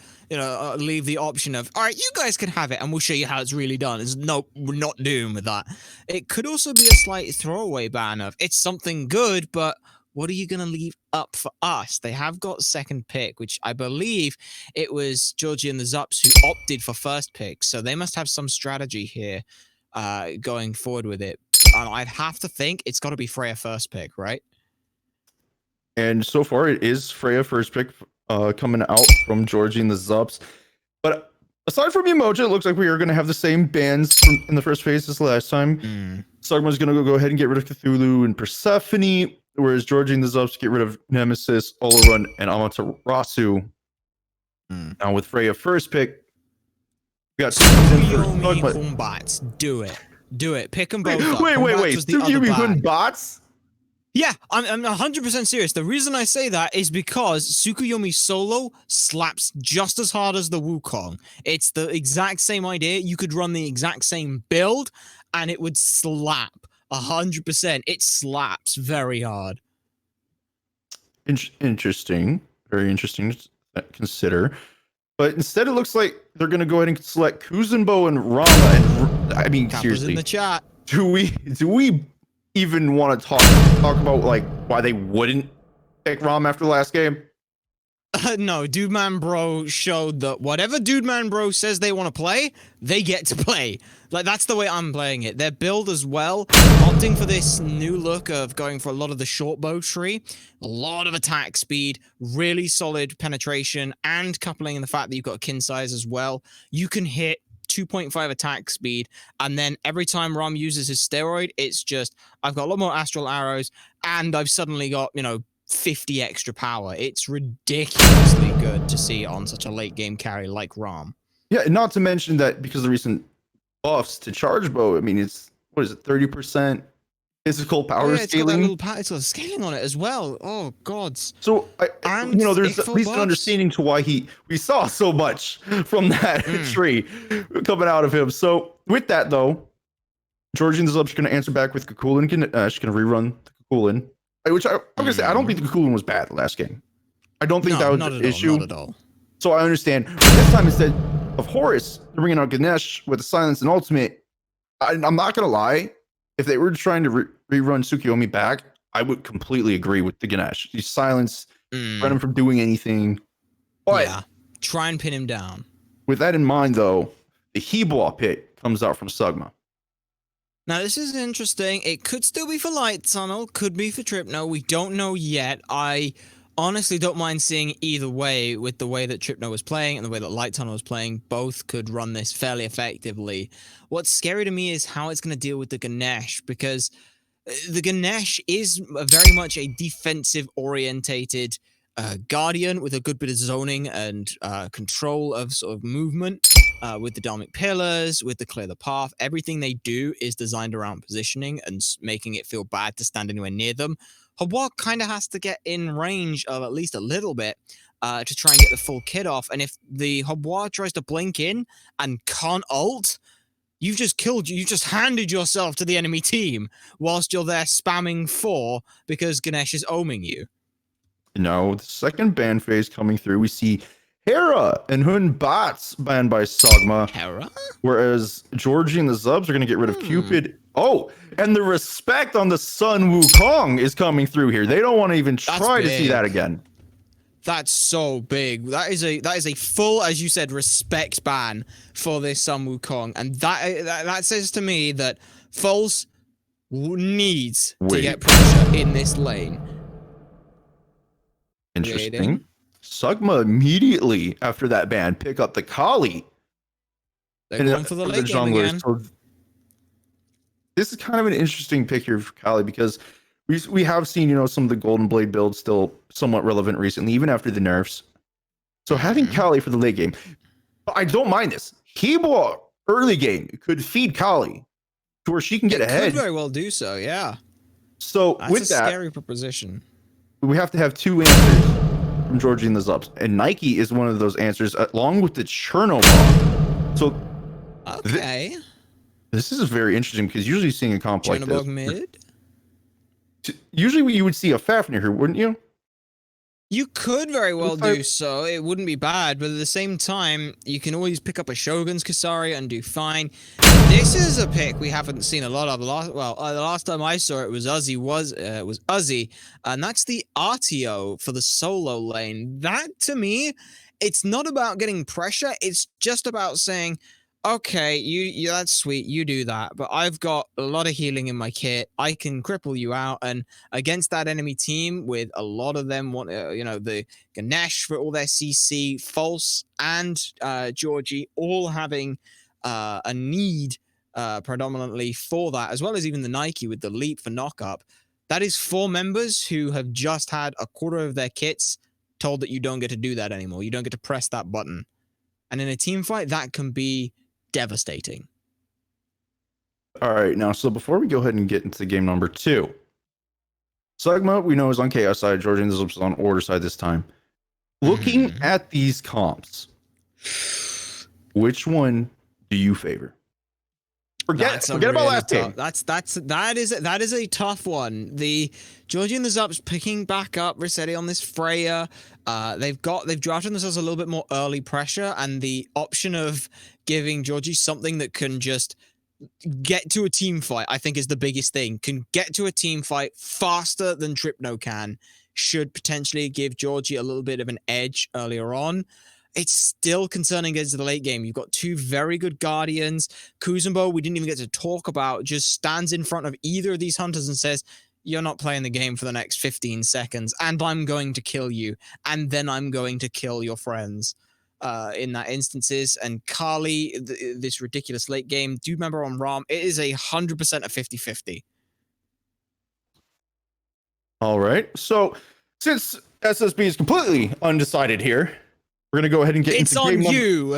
leave the option of, all right, you guys can have it and we'll show you how it's really done. It's nope, we're not doing with that. It could also be a slight throwaway ban of, it's something good, but what are you going to leave up for us? They have got second pick, which I believe it was Georgi and the Zups who opted for first pick. So they must have some strategy here going forward with it. And I'd have to think it's got to be Freya first pick, right? And so far, it is Freya first pick coming out from Georgi and the Zups. But aside from Emoji, it looks like we are going to have the same bans in the first phase as last time. Sugma's going to go ahead and get rid of Cthulhu and Persephone, whereas Georgi and the Zups get rid of Nemesis, Olorun, and Amaterasu. Now with Freya first pick, we got Tsukuyomi Humbats. Do it. Do it. Pick them both up. Wait. Tsukuyomi Humbats? Yeah, I'm 100% serious. The reason I say that is because Tsukuyomi solo slaps just as hard as the Wukong. It's the exact same idea. You could run the exact same build, and it would slap 100%. It slaps very hard. Interesting. Very interesting to consider. But instead, it looks like they're going to go ahead and select Kuzenbo and Rama. And I mean, Kappa's seriously, in the chat. Do we even want to talk about like why they wouldn't pick Rom after the last game? No, Dude Man Bro showed that whatever Dude Man Bro says they want to play, they get to play. Like, that's the way I'm playing it. Their build as well, opting for this new look of going for a lot of the short bow tree, a lot of attack speed, really solid penetration, and coupling in the fact that you've got a kin size as well. You can hit 2.5 attack speed, and then every time Rom uses his steroid, it's just, I've got a lot more astral arrows, and I've suddenly got, 50 extra power. It's ridiculously good to see on such a late game carry like Rom. Yeah, and not to mention that because of the recent buffs to charge bow, I mean, it's, 30% physical power scaling? It's got scaling on it as well. Oh, gods. So, there's at least an understanding to why we saw so much from that tree coming out of him. So, with that, though, Georgi and the Zups are going to answer back with Kukulin. She's going to rerun the Kukulin. Which I'm going to say, I don't think the Kukulin was bad last game. I don't think that was an issue. Not at all. So I understand. But this time, instead of Horus, they're bringing out Ganesh with the Silence and Ultimate. I'm not going to lie. If they were trying to rerun Tsukuyomi back, I would completely agree with the Ganesh. You silence, prevent him from doing anything. But yeah, try and pin him down. With that in mind, though, the Hebwa pit comes out from Sugma. Now, this is interesting. It could still be for Light Tunnel, could be for Tripno. We don't know yet. I honestly don't mind seeing either way with the way that Tripno was playing and the way that Light Tunnel was playing. Both could run this fairly effectively. What's scary to me is how it's going to deal with the Ganesh, because the Ganesh is very much a defensive-orientated Guardian with a good bit of zoning and control of sort of movement. With the Dharmic Pillars, with the Clear the Path, everything they do is designed around positioning and making it feel bad to stand anywhere near them. Habwa kind of has to get in range of at least a little bit to try and get the full kit off. And if the Habwa tries to blink in and can't ult, you've just handed yourself to the enemy team whilst you're there spamming 4 because Ganesh is oming you. No, the second ban phase coming through, we see Hera and Hun Bats banned by Sugma. Hera? Whereas Georgi and the Zubs are going to get rid of Cupid. Oh, and the respect on the Sun Wukong is coming through here. They don't want to even try to see that again. That's so big. That is a full, as you said, respect ban for this Sun Wukong. And that says to me that False needs to get pressure in this lane. Interesting. Sugma immediately after that ban pick up the Kali. They're going for the late game again. So this is kind of an interesting pick here for Kali because we have seen, you know, some of the Golden Blade builds still somewhat relevant recently, even after the nerfs. So having Kali for the late game, I don't mind this. Hebo early game could feed Kali to where she can get ahead. Could very well do so, yeah. So That's with a that, scary proposition. we have to have two answers from Georgi and the Zups, and Nike is one of those answers, along with the Cherno bot. So okay, this is very interesting because usually seeing a comp like this, mid. usually you would see a Fafnir here, wouldn't you? You could very well do so. It wouldn't be bad, but at the same time, you can always pick up a Shogun's Kasari and do fine. This is a pick we haven't seen a lot of. The last time I saw it was Uzi, and that's the RTO for the solo lane. That to me, it's not about getting pressure. It's just about saying, okay, you that's sweet, you do that, but I've got a lot of healing in my kit. I can cripple you out, and against that enemy team with a lot of them want the Ganesh for all their CC, False and Georgi all having a need predominantly for that, as well as even the Nike with the leap for knockup. That is 4 members who have just had a quarter of their kits told that you don't get to do that anymore. You don't get to press that button. And in a team fight, that can be devastating. All right, now, so before we go ahead and get into game number 2, Sugma, we know, is on Chaos side. Georgi and the Zups is on Order side this time. Looking at these comps, which one do you favor? Forget about last game. That is a tough one. The Georgi and the Zups picking back up Resetti on this Freya. They've drafted themselves a little bit more early pressure, and the option of giving Georgi something that can just get to a team fight, I think, is the biggest thing. Can get to a team fight faster than Tripno can. Should potentially give Georgi a little bit of an edge earlier on. It's still concerning into the late game. You've got 2 very good Guardians. Kuzumbo, we didn't even get to talk about, just stands in front of either of these hunters and says, you're not playing the game for the next 15 seconds, and I'm going to kill you, and then I'm going to kill your friends in that instances. And Kali, this ridiculous late game, do you remember on ROM, it is 100% a 50-50. All right, so since SSB is completely undecided here, we're going to go ahead and get into game number. It's on you.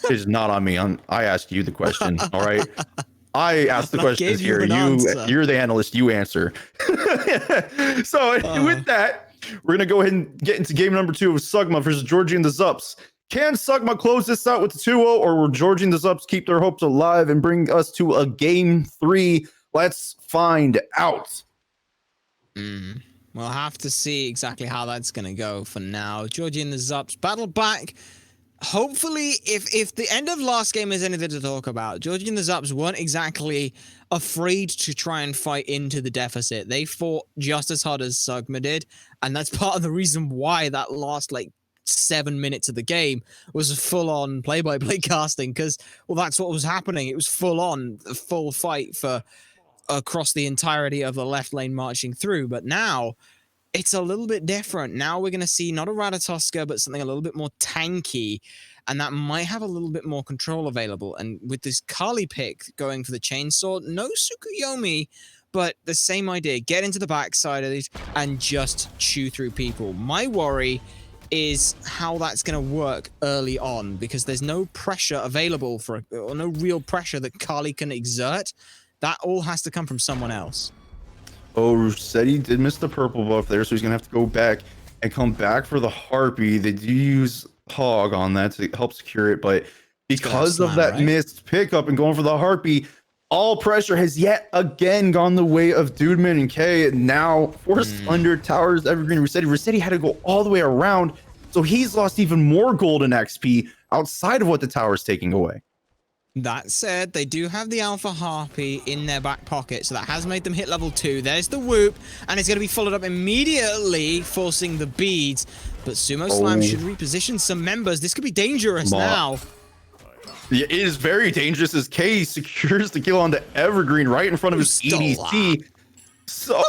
It's not on me. I asked you the question. All right. I asked the questions here. You're the analyst. You answer. So with that, we're going to go ahead and get into game number 2 of Sugma versus Georgi and the Zups. Can Sugma close this out with the 2-0, or will Georgi and the Zups keep their hopes alive and bring us to a game 3? Let's find out. We'll have to see exactly how that's going to go for now. Georgi and the Zups battle back. Hopefully, if the end of last game is anything to talk about, Georgi and the Zups weren't exactly afraid to try and fight into the deficit. They fought just as hard as Sugma did, and that's part of the reason why that last, 7 minutes of the game was full-on play-by-play casting, because, well, that's what was happening. It was full-on, a full fight for across the entirety of the left lane marching through. But now it's a little bit different. Now we're going to see not a Ratatoska, but something a little bit more tanky, and that might have a little bit more control available. And with this Kali pick going for the chainsaw, no Tsukuyomi, but the same idea. Get into the backside of these and just chew through people. My worry is how that's going to work early on, because there's no pressure available or no real pressure that Kali can exert. That all has to come from someone else. Oh, Resetti did miss the purple buff there, so he's going to have to go back and come back for the Harpy. They do use Hog on that to help secure it, but because of that missed pickup and going for the Harpy, all pressure has yet again gone the way of Dudeman and K. Now forced under Towers Evergreen Resetti. Resetti had to go all the way around, so he's lost even more golden XP outside of what the tower's taking away. That said, they do have the Alpha Harpy in their back pocket, so that has made them hit level 2. There's the Whoop, and it's going to be followed up immediately, forcing the beads. But Sumo Slam should reposition some members. This could be dangerous now. It is very dangerous as K secures the kill onto Evergreen right in front of his EDC. So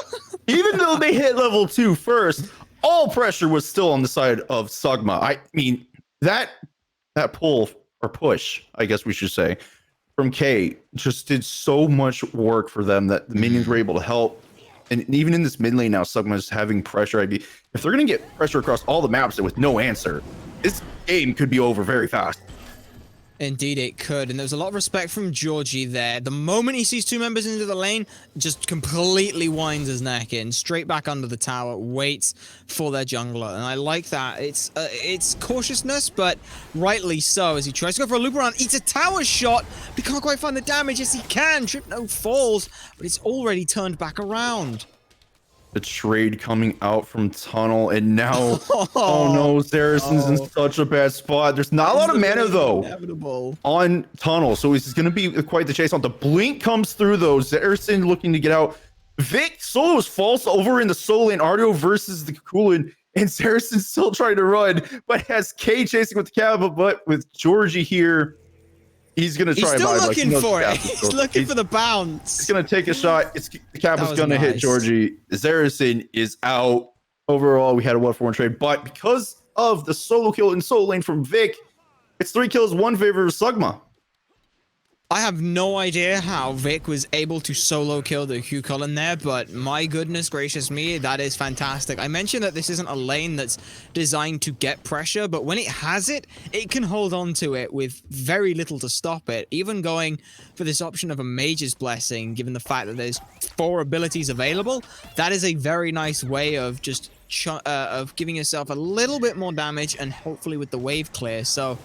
even though they hit level 2 first, all pressure was still on the side of Sugma. I mean, that pull or push, I guess we should say, from K just did so much work for them that the minions were able to help. And even in this mid lane now, Sugma's having pressure. If they're going to get pressure across all the maps with no answer, this game could be over very fast. Indeed it could, and there was a lot of respect from Georgi there. The moment he sees two members into the lane, just completely winds his neck in, straight back under the tower, waits for their jungler, and I like that. It's cautiousness, but rightly so, as he tries to go for a loop around, eats a tower shot, but can't quite find the damage. Yes, he can. Trip no falls, but it's already turned back around. The trade coming out from tunnel, and now oh no, Saracen's in such a bad spot. There's not a lot of mana though on tunnel, so this is going to be quite the chase on. The blink comes through though. Saracen looking to get out. Vic solos false over in the solo lane. Ardo versus the Coolant, and Saracen's still trying to run, but has K chasing with the Kappa, but with Georgie here. He's going to try. He's still looking for it. He's looking for the bounce. He's going to take a shot. The Kappa's going to hit Georgie. Saracen is out. Overall, we had a 1-for-1 trade, but because of the solo kill in solo lane from Vic, it's 3 kills, 1 favor of Sugma. I have no idea how Vic was able to solo kill the Hugh Cullen there, but my goodness gracious me, that is fantastic. I mentioned that this isn't a lane that's designed to get pressure, but when it has it, it can hold on to it with very little to stop it. Even going for this option of a Mage's Blessing, given the fact that there's 4 abilities available, that is a very nice way of just of giving yourself a little bit more damage, and hopefully with the wave clear. So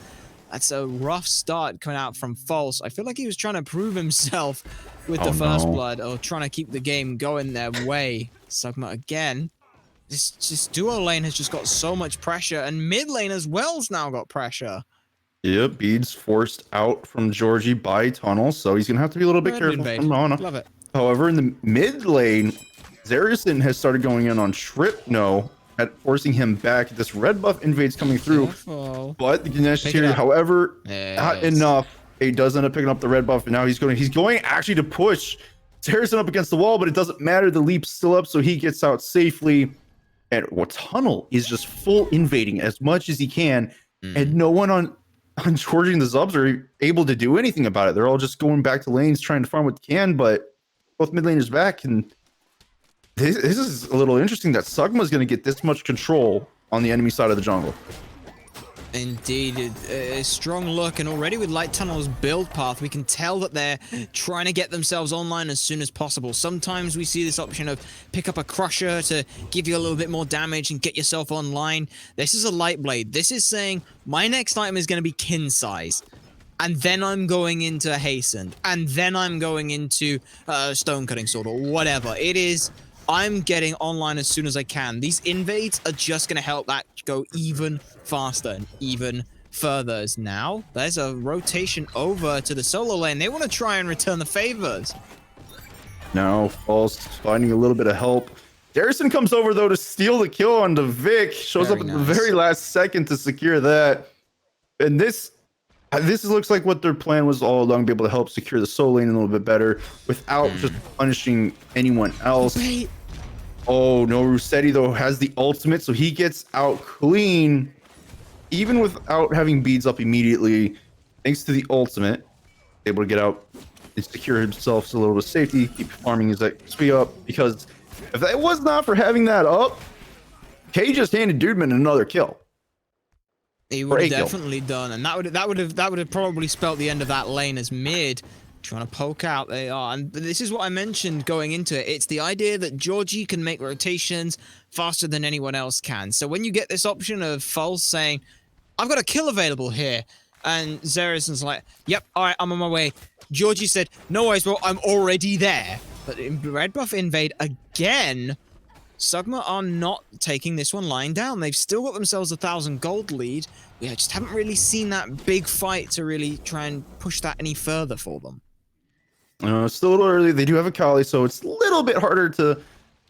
that's a rough start coming out from False. I feel like he was trying to prove himself with the first blood, or trying to keep the game going their way. Sugma again. This duo lane has just got so much pressure, and mid lane as well's now got pressure. Yep, Bede's forced out from Georgie by tunnel, so he's going to have to be a little bit careful from Rana. Love it. However, in the mid lane, Saracen has started going in on Tripno, at forcing him back. This red buff invades coming through, but the Ganesh here, however, not enough. He does end up picking up the red buff, and now he's going actually to push Saracen up against the wall, but it doesn't matter. The leap's still up, so he gets out safely. And tunnel is just full invading as much as he can, and no one on Georgie and the Zups are able to do anything about it. They're all just going back to lanes trying to farm what they can, but both mid laners back, and this is a little interesting that Sugma is going to get this much control on the enemy side of the jungle. Indeed, a strong look, and already with Light Tunnel's build path, we can tell that they're trying to get themselves online as soon as possible. Sometimes we see this option of pick up a Crusher to give you a little bit more damage and get yourself online. This is a Light Blade. This is saying, my next item is going to be kin size, and then I'm going into Hastened, and then I'm going into Stone Cutting Sword, or whatever. It is, I'm getting online as soon as I can. These invades are just going to help that go even faster and even further. As now, there's a rotation over to the solo lane. They want to try and return the favors. Now, False finding a little bit of help. Darrison comes over, though, to steal the kill on the Vic. Shows up at the very last second to secure that. And this looks like what their plan was all along, be able to help secure the solo lane a little bit better without just punishing anyone else. Wait. Oh no, Rossetti though has the ultimate, so he gets out clean, even without having beads up immediately. Thanks to the ultimate, able to get out and secure himself a little bit of safety, keep farming his XP up, because if that was not for having that up, K just handed Dudeman another kill. He would have definitely done, and that would have probably spelt the end of that lane as mid trying to poke out. They are, and this is what I mentioned going into it. It's the idea that Georgie can make rotations faster than anyone else can. So when you get this option of False saying, "I've got a kill available here," and Zerasen's like, "Yep, all right, I'm on my way." Georgie said, "No worries, bro, I'm already there." But in red buff invade again. Sugma are not taking this one lying down. They've still got themselves 1,000 gold lead. We just haven't really seen that big fight to really try and push that any further for them. It's still a little early. They do have a Kali, so it's a little bit harder to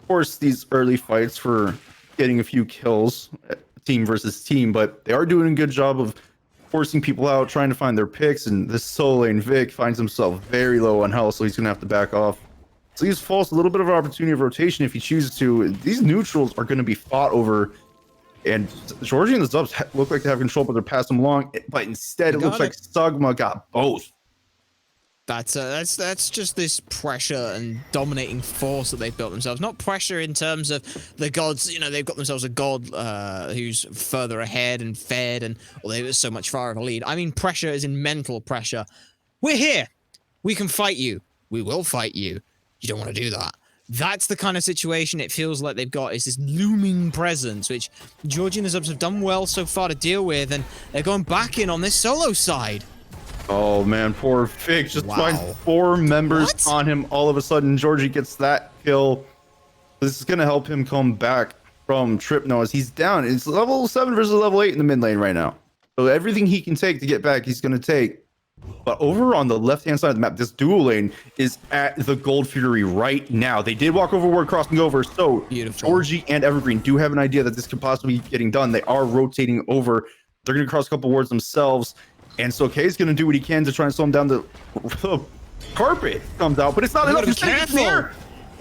force these early fights for getting a few kills, team versus team, but they are doing a good job of forcing people out, trying to find their picks, and this solo lane Vic finds himself very low on health, so he's going to have to back off. So he's False a little bit of an opportunity of rotation if he chooses to. These neutrals are going to be fought over, and Georgi and the Zups look like they have control, but they're passing along. But instead, it looks like Sugma got both. That's just this pressure and dominating force that they've built themselves. Not pressure in terms of the gods. You know, they've got themselves a god who's further ahead and fed, and or they were so much far of a lead. I mean, pressure is in mental pressure. We're here. We can fight you. We will fight you. You don't want to do that. That's the kind of situation it feels like they've got, is this looming presence, which Georgi and the Zups have done well so far to deal with, and they're going back in on this solo side. Oh man, poor Vic just Wow. finds 4 members What? on him. All of a sudden, Georgie gets that kill. This is gonna help him come back from Tripno as he's down. It's level 7 versus level 8 in the mid lane right now. So everything he can take to get back, he's gonna take. But over on the left-hand side of the map, this dual lane is at the Gold Fury right now. They did walk over word crossing over, so Beautiful. Georgie and Evergreen do have an idea that this could possibly be getting done. They are rotating over. They're going to cross a couple wards themselves, and so Kay's going to do what he can to try and slow him down. The carpet comes out, but it's not enough. Be It's in the careful. air.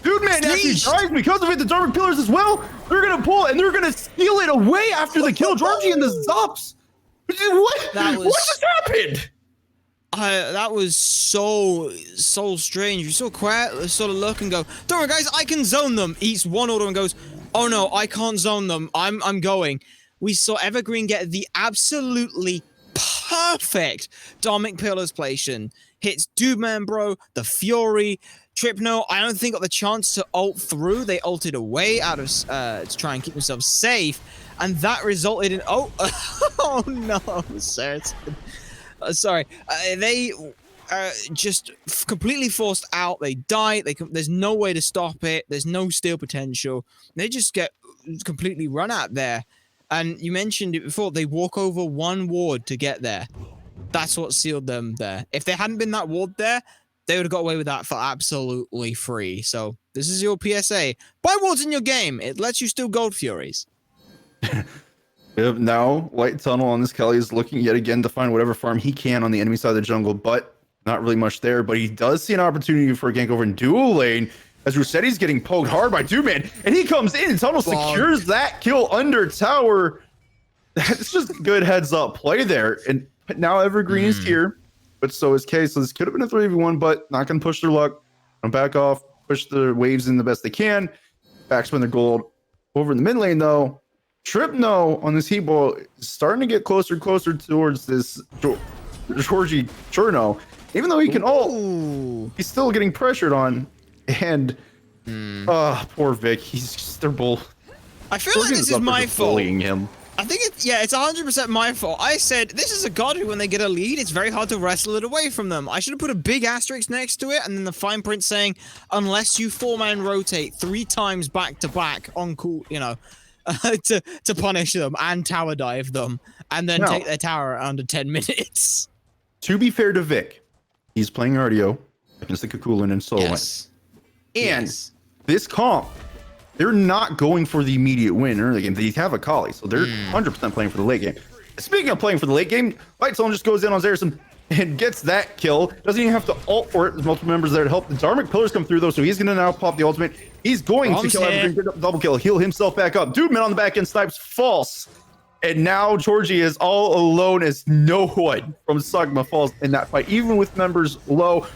Dude, man, actually Sneezed. dies because of it. The Dark Pillars as well. They're going to pull, and they're going to steal it away after the kill. Georgie and the Zups. What? That was- What just happened? That was so strange. You sort of look and go, don't worry guys, I can zone them. Eats one order and goes, oh no, I can't zone them. I'm going. We saw Evergreen get the absolutely perfect Dharmic Pillars placement. Hits Dude Man Bro, the Fury, Tripno. I don't think got the chance to ult through. They ulted away out of to try and keep themselves safe, and that resulted in oh no, Certain. Sorry, they just completely forced out. They die. There's no way to stop it. There's no steal potential. They just get completely run out there. And you mentioned it before. They walk over 1 ward to get there. That's what sealed them there. If there hadn't been that ward there, they would have got away with that for absolutely free. So this is your PSA. Buy wards in your game. It lets you steal Gold Furies. Now, Light Tunnel on this Kelly is looking yet again to find whatever farm he can on the enemy side of the jungle, but not really much there. But he does see an opportunity for a gank over in dual lane as Rossetti's getting poked hard by Two Man, and he comes in and Tunnel secures that kill under tower. That's just good heads up play there. And now Evergreen is here, but so is K. So this could have been a 3v1, but not going to push their luck. Gonna back off, push the waves in the best they can, backspin their gold. Over in the mid lane though, Tripno on this heat ball is starting to get closer and closer towards this Georgie Cherno. Even though he can ult, he's still getting pressured on. And poor Vic, he's just, they're both. I feel like this is my fault. Bullying him. I think it's 100% my fault. I said this is a god who, when they get a lead, it's very hard to wrestle it away from them. I should have put a big asterisk next to it, and then the fine print saying, unless you 4-man rotate 3 times back to back on cool, you know, to punish them and tower dive them, and then take their tower under 10 minutes. To be fair to Vic, he's playing RDO against the Kakulin and solo lane. And this comp, they're not going for the immediate win early game. They have a Kali, so they're 100% playing for the late game. Speaking of playing for the late game, Lightzone just goes in on Zarison and gets that kill. Doesn't even have to ult for it. There's multiple members there to help. The Dharmic Pillars come through though, so he's going to now pop the ultimate. He's going to kill Evergreen, get up double kill, heal himself back up. Dude Man on the back end snipes false. And now Georgie is all alone as no one from Sugma falls in that fight, even with members low.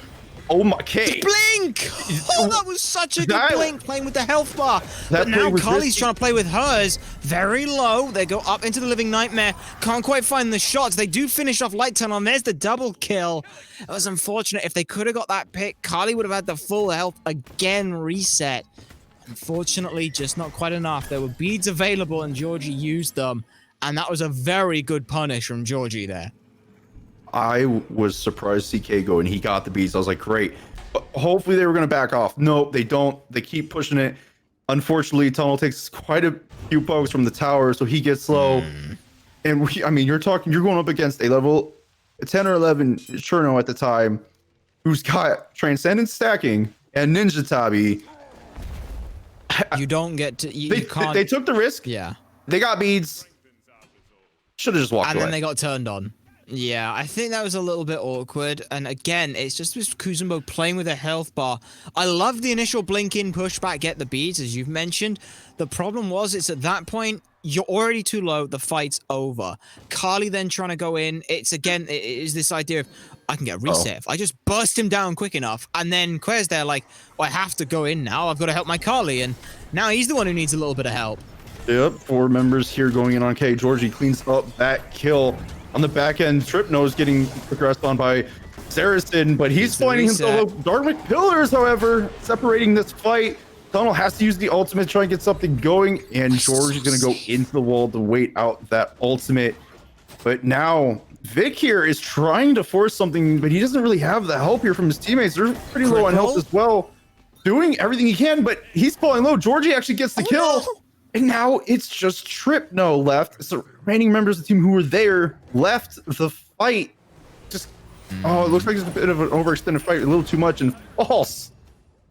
Oh my, K. Blink! Oh, that was such a good blink, playing with the health bar. But now Kali's trying to play with hers. Very low. They go up into the Living Nightmare. Can't quite find the shots. They do finish off Light Tunnel, and there's the double kill. It was unfortunate. If they could have got that pick, Kali would have had the full health again reset. Unfortunately, just not quite enough. There were beads available, and Georgie used them. And that was a very good punish from Georgie there. I was surprised CK go and he got the beats. I was like, great. But hopefully they were going to back off. Nope, they don't. They keep pushing it. Unfortunately, Tunnel takes quite a few pokes from the tower, so he gets low. And I mean, you're going up against a level 10 or 11 Cherno at the time, who's got Transcendent stacking and Ninja Tabi. You don't get to. You can't. They took the risk. Yeah. They got beads. Should have just walked away. And then they got turned on. Yeah, I think that was a little bit awkward. And again, it's just with Kuzumbo playing with a health bar. I love the initial blink in, pushback, get the beads, as you've mentioned. The problem was, it's at that point, you're already too low. The fight's over. Carly then trying to go in. It's again, it is this idea of I can get a reset. If I just burst him down quick enough. And then Quare's there like, I have to go in now. I've got to help my Carly. And now he's the one who needs a little bit of help. Yep, 4 members here going in on K. Georgi cleans up that kill. On the back end, Tripno's getting progressed on by Saracen, but he's finding himself Dark Pillars, however, separating this fight. Tunnel has to use the ultimate to try and get something going, and George is going to go into the wall to wait out that ultimate. But now Vic here is trying to force something, but he doesn't really have the help here from his teammates. They're pretty low on health as well, doing everything he can, but he's falling low. Georgi actually gets the kill, and now it's just Tripno left. So remaining members of the team who were there left the fight. Just it looks like it's a bit of an overextended fight, a little too much, and False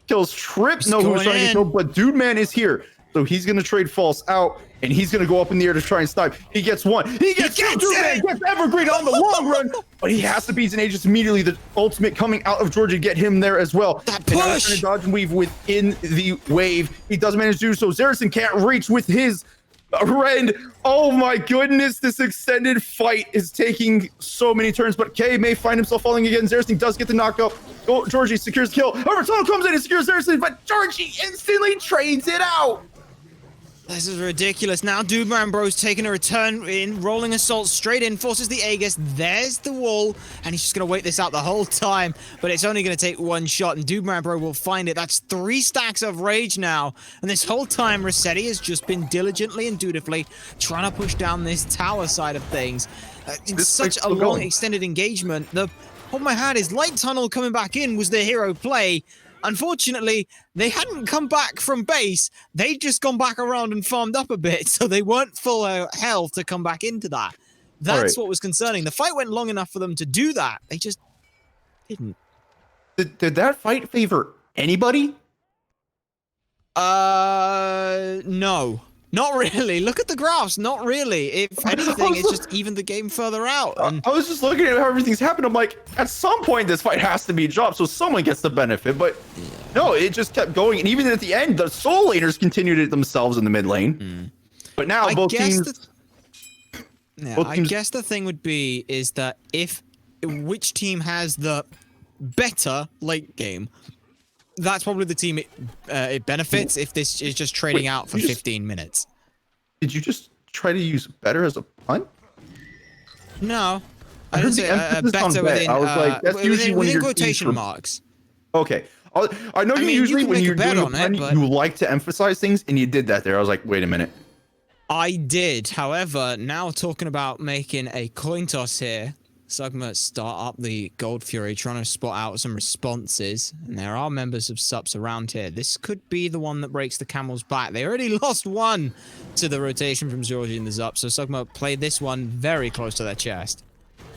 kills Tripno, who's trying to get killed, but Dude Man is here. So he's going to trade False out, and he's going to go up in the air to try and snipe. He gets one. He gets two. Dude Man gets Evergreen on the long run, but he has to beat an Aegis immediately. The ultimate coming out of Georgia to get him there as well. That push! And trying to dodge and weave within the wave. He does manage to do so. Zaracen can't reach with his Rend. Oh my goodness, this extended fight is taking so many turns, but K may find himself falling again. Zaracen does get the knockup. Georgi secures the kill. However, Tunnel comes in and secures Zaracen, but Georgi instantly trades it out. This is ridiculous. Now Dudeman Bro's taking a return in, rolling assault straight in, forces the Aegis. There's the wall, and he's just going to wait this out the whole time, but it's only going to take one shot, and Dudeman Bro will find it. That's 3 stacks of rage now, and this whole time Rossetti has just been diligently and dutifully trying to push down this tower side of things. It's such a long extended engagement. The problem I had is Light Tunnel coming back in was the hero play. Unfortunately, they hadn't come back from base. They'd just gone back around and farmed up a bit, so they weren't full health to come back into that. That's what was concerning. The fight went long enough for them to do that. They just didn't. Did that fight favor anybody? No. Not really. Look at the graphs. Not really. If anything, it's just even the game further out. And I was just looking at how everything's happened. I'm like, at some point, this fight has to be dropped, so someone gets the benefit. But no, it just kept going. And even at the end, the Soul Laners continued it themselves in the mid lane. But now both teams... I guess the thing would be is that which team has the better late game, that's probably the team it benefits if this is just trading out for 15 minutes. Did you just try to use better as a punt? No. I didn't say better within, I was like, that's usually when you're quotation marks. Okay. I know usually when you're doing a punt, you like to emphasize things, and you did that there. I was like, wait a minute. I did. However, now talking about making a coin toss here, Sugma start up the Gold Fury, trying to spot out some responses, and there are members of Zups around here. This could be the one that breaks the camel's back. They already lost one to the rotation from Georgi and the Zups, so Sugma played this one very close to their chest.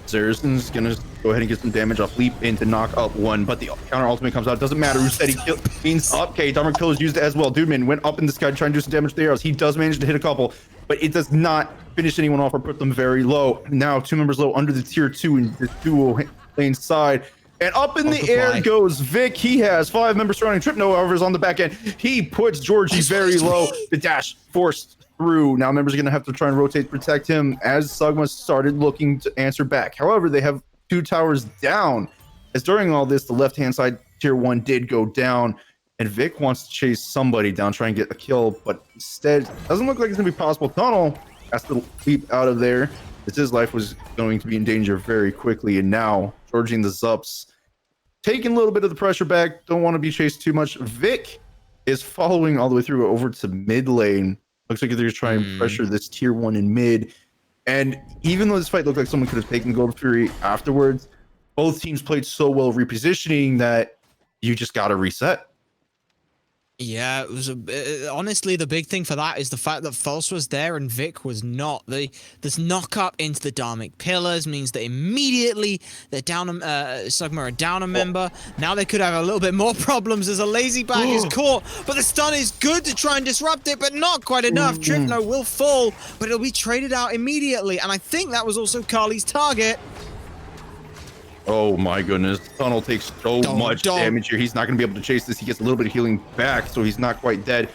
Zarazen's gonna go ahead and get some damage off leap in to knock up one, but the counter ultimate comes out. Doesn't matter who said he means up. Okay, Dark Pillars used it as well. Dudeman went up in the sky trying to do some damage to the arrows. He does manage to hit a couple, but it does not finish anyone off or put them very low. Now 2 members low under the tier 2 in the dual lane side. And up in the air goes Vic. He has 5 members surrounding Tripno, however, is on the back end. He puts Georgi very low. The dash forced through. Now members are going to have to try and rotate to protect him as Sugma started looking to answer back. However, they have 2 towers down. As during all this, the left-hand side tier 1 did go down. And Vic wants to chase somebody down, try and get a kill, but instead, doesn't look like it's going to be possible. Tunnel has to leap out of there, as his life was going to be in danger very quickly. And now, Georgi and the Zups taking a little bit of the pressure back, don't want to be chased too much. Vic is following all the way through over to mid lane. Looks like they're going to try and pressure this tier 1 in mid. And even though this fight looked like someone could have taken Gold Fury afterwards, both teams played so well repositioning that you just got to reset. Yeah, it was honestly the big thing for that is the fact that False was there and Vic was not. This knock up into the Dharmic Pillars means that immediately they're down. Sugma are down a member. Now they could have a little bit more problems as a lazy bag is caught, but the stun is good to try and disrupt it, but not quite enough. Tripno will fall, but it'll be traded out immediately, and I think that was also Carly's target. Oh my goodness, Tunnel takes so much damage here. He's not going to be able to chase this. He gets a little bit of healing back, so he's not quite dead.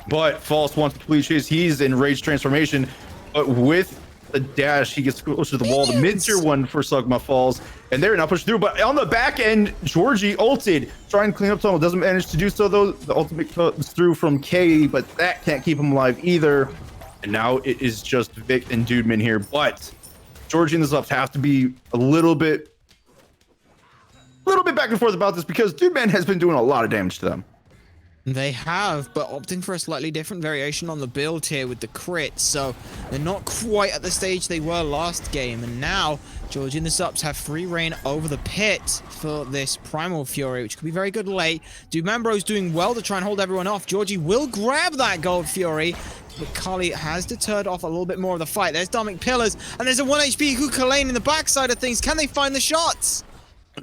But False wants to complete chase. He's in Rage Transformation. but with the dash, he gets closer to the wall. The mid-tier one for Sugma falls, and they're not pushed through. But on the back end, Georgi ulted, trying to clean up tunnel. Doesn't manage to do so, though. The ultimate comes through from K, but that can't keep him alive either. And now it is just Vic and Dudeman here. But Georgi and the Zups have to be a little bit back and forth about this because Dudeman has been doing a lot of damage to them. They have, but opting for a slightly different variation on the build here with the crit, so they're not quite at the stage they were last game. And now, Georgi and the Zups have free reign over the pit for this Primal Fury, which could be very good late. Dumambro's doing well to try and hold everyone off. Georgi will grab that Gold Fury, but Kali has deterred off a little bit more of the fight. There's Dharmic Pillars, and there's a 1 HP Huka in the backside of things. Can they find the shots?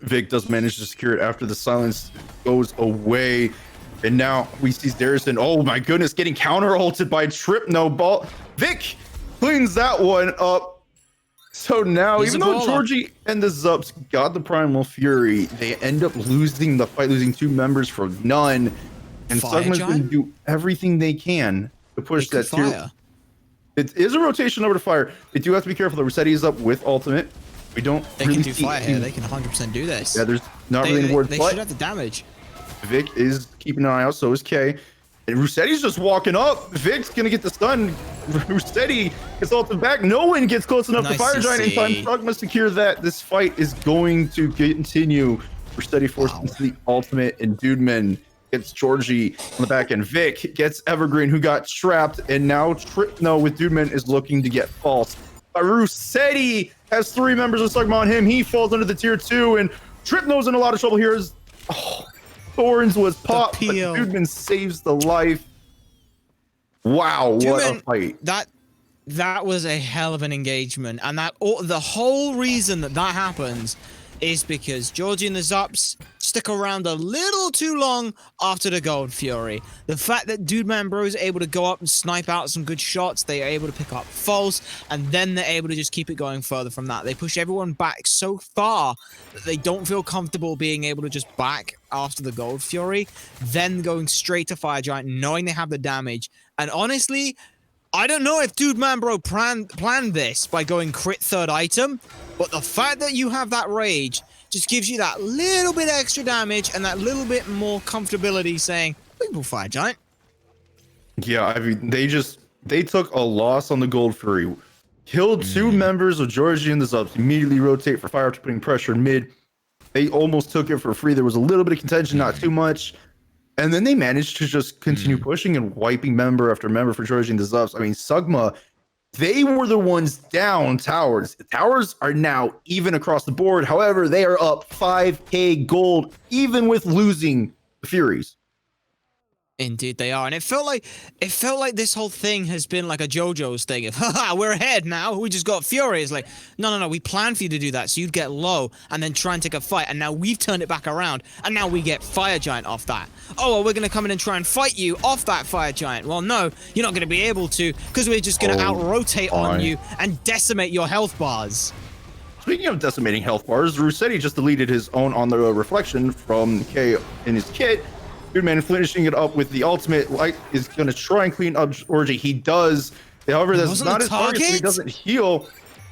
Vic does manage to secure it after the silence goes away. And now we see Darrison. Oh my goodness, getting counter ulted by Trip No Ball. Vic cleans that one up. So now, even though Georgi and the Zups got the Primal Fury, they end up losing the fight, losing 2 members for none. And Sugma's going to do everything they can to push that tier. It is a rotation over to fire. They do have to be careful. The Rossetti is up with ultimate. We don't. They really can do fire here. They can 100% do this. Yeah, there's not really any word. They should have the damage. Vic is keeping an eye out, so is K. And Rossetti's just walking up. Vic's gonna get the stun. Rossetti gets ulted back. No one gets close enough to Fire Giant in time. Sugma secure that. This fight is going to continue. Rossetti forced into the ultimate, and Dudeman gets Georgi on the back end. Vic gets Evergreen, who got trapped, and now Tripno with Dudeman is looking to get false. Rossetti has 3 members of Sugma on him. He falls under the tier 2, and Tripno's in a lot of trouble here. Thorns was popped, but Dudeman saves the life. Wow, what a fight. That was a hell of an engagement, and the whole reason that happens is because Georgi and the Zups stick around a little too long after the Gold Fury. The fact that Dumambro is able to go up and snipe out some good shots, they are able to pick up false, and then they're able to just keep it going further from that. They push everyone back so far that they don't feel comfortable being able to just back after the Gold Fury, then going straight to Fire Giant, knowing they have the damage. And honestly, I don't know if Dumambro planned this by going crit 3rd item, but the fact that you have that rage just gives you that little bit extra damage and that little bit more comfortability saying, we can pull Fire Giant. Yeah, I mean, they took a loss on the Gold Fury. Killed 2 members of Georgi and the Zups, immediately rotate for fire after putting pressure in mid. They almost took it for free. There was a little bit of contention, not too much. And then they managed to just continue pushing and wiping member after member for Georgi and the Zups. I mean, Sugma, they were the ones down towers. The towers are now even across the board. However, they are up 5k gold, even with losing the Furies. Indeed they are, and it felt like this whole thing has been like a JoJo's thing of, haha, we're ahead now, we just got Fury. It's like, no, we planned for you to do that so you'd get low and then try and take a fight, and now we've turned it back around, and now we get Fire Giant off that. Oh, well, we're gonna come in and try and fight you off that Fire Giant. Well, no, you're not gonna be able to, because we're just gonna out-rotate on you and decimate your health bars. Speaking of decimating health bars, Rossetti just deleted his own on the reflection from K in his kit. Dudeman finishing it up with the ultimate. Light is going to try and clean up Georgi. He does. However, that's not his target, so he doesn't heal.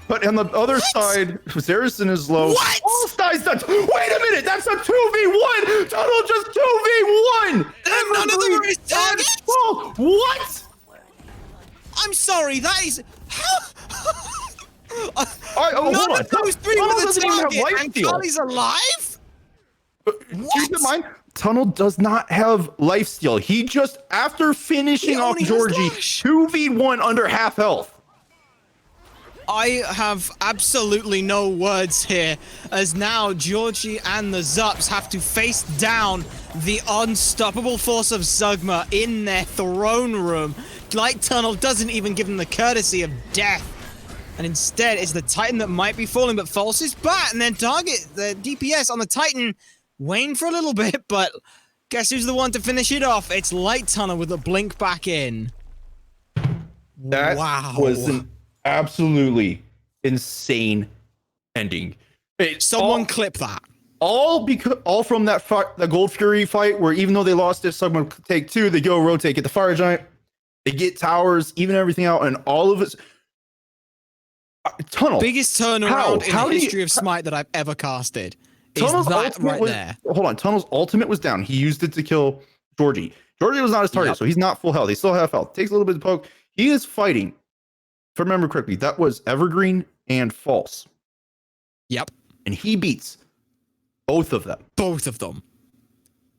But on the other side, Zarison is low. What? Wait a minute, that's a 2v1! Total just 2v1! None of them are his targets? What? I'm sorry, that is... Hold None on. of those 3 were the target, and Kali's alive? Keep in mind, Tunnel does not have lifesteal. He just, after finishing off Georgi, 2v1 under half health. I have absolutely no words here, as now Georgi and the Zups have to face down the unstoppable force of Sugma in their throne room. Light Tunnel doesn't even give them the courtesy of death. And instead, it's the Titan that might be falling, but false is back, and then target, the DPS on the Titan, wane for a little bit, but guess who's the one to finish it off? It's Light Tunnel with a blink back in. That was an absolutely insane ending. Someone clip that. All from that the Gold Fury fight, where even though they lost it, someone take 2, they go rotate, get the Fire Giant, they get towers, even everything out, and all of it. Tunnel. Biggest turnaround in How the do you- history of Smite that I've ever casted. Is Tunnel's that ultimate right was, there? hold on. Tunnel's ultimate was down. He used it to kill Georgi. Georgi was not his target, Yep. so he's not full health. He still have health. Takes a little bit to poke. He is fighting. If I remember correctly, that was Evergreen and False. Yep. And he beats both of them. Both of them.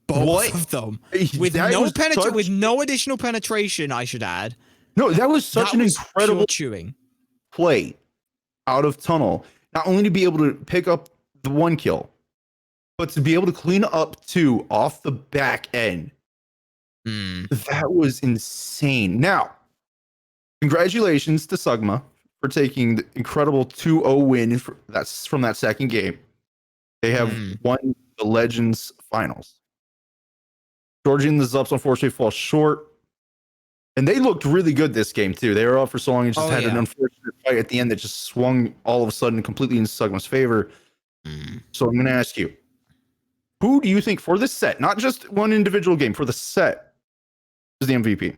Both What? of them. That With was with no additional penetration, I should add. No, that was such That an was incredible pure chewing. play out of Tunnel. Not only to be able to pick up the one kill, but to be able to clean up two off the back end. That was insane. Now, congratulations to Sugma for taking the incredible 2-0 win that's from that second game. They have won the Legends finals. Georgi and the Zups unfortunately fall short. And they looked really good this game too. They were up for so long and just had an unfortunate fight at the end that just swung all of a sudden completely in Sugma's favor. So I'm going to ask you, who do you think for this set, not just one individual game, for the set, is the MVP?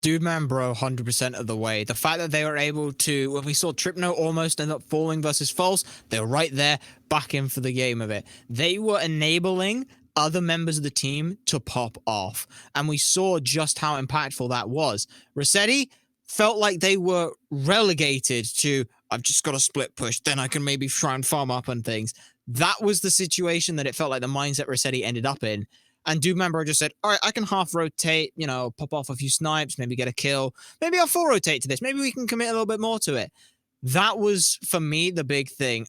Dude, man, bro, 100% of the way. The fact that they were able to, when we saw Tripno almost end up falling versus False, they were right there, back in for the game of it. They were enabling other members of the team to pop off. And we saw just how impactful that was. Rossetti felt like they were relegated to, I've just got a split push, then I can maybe try and farm up on things. That was the situation that it felt like the mindset Rossetti ended up in. And Dude Member just said, all right, I can half rotate, you know, pop off a few snipes, maybe get a kill. Maybe I'll full rotate to this. Maybe we can commit a little bit more to it. That was, for me, the big thing.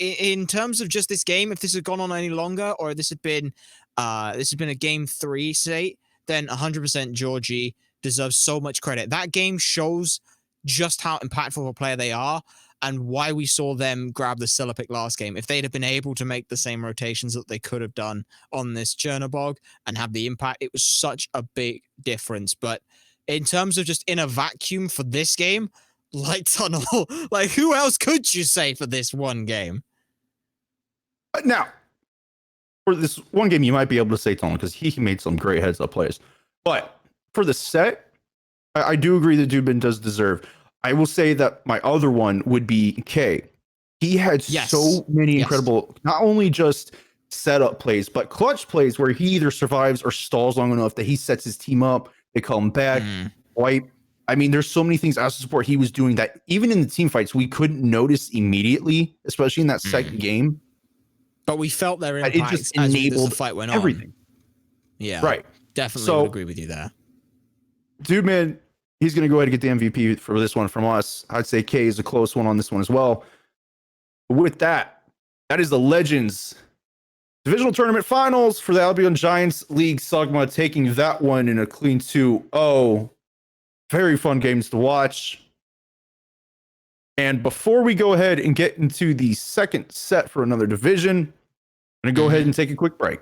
In terms of just this game, if this had gone on any longer, or this had been a game 3 state, then 100% Georgi deserves so much credit. That game shows just how impactful of a player they are and why we saw them grab the Scylla pick last game. If they'd have been able to make the same rotations that they could have done on this Chernobog and have the impact, it was such a big difference. But in terms of just in a vacuum for this game, like Tunnel, like who else could you say for this one game? Now, for this one game, you might be able to say Tunnel because he made some great heads up plays. But for the set, I do agree that Dubin does deserve. I will say that my other one would be K. He had so many incredible, not only just setup plays, but clutch plays where he either survives or stalls long enough that he sets his team up, they come back, wipe. I mean, there's so many things as a support he was doing that even in the team fights, we couldn't notice immediately, especially in that second game. But we felt their impact it just as enabled the fight went everything. on. Yeah, right. Definitely So, would agree with you there. Dude, man, he's going to go ahead and get the MVP for this one from us. I'd say K is a close one on this one as well. But with that, that is the Legends Divisional Tournament Finals for the Albion Giants League. Sugma taking that one in a clean 2-0. Very fun games to watch. And before we go ahead and get into the second set for another division, I'm going to go ahead and take a quick break.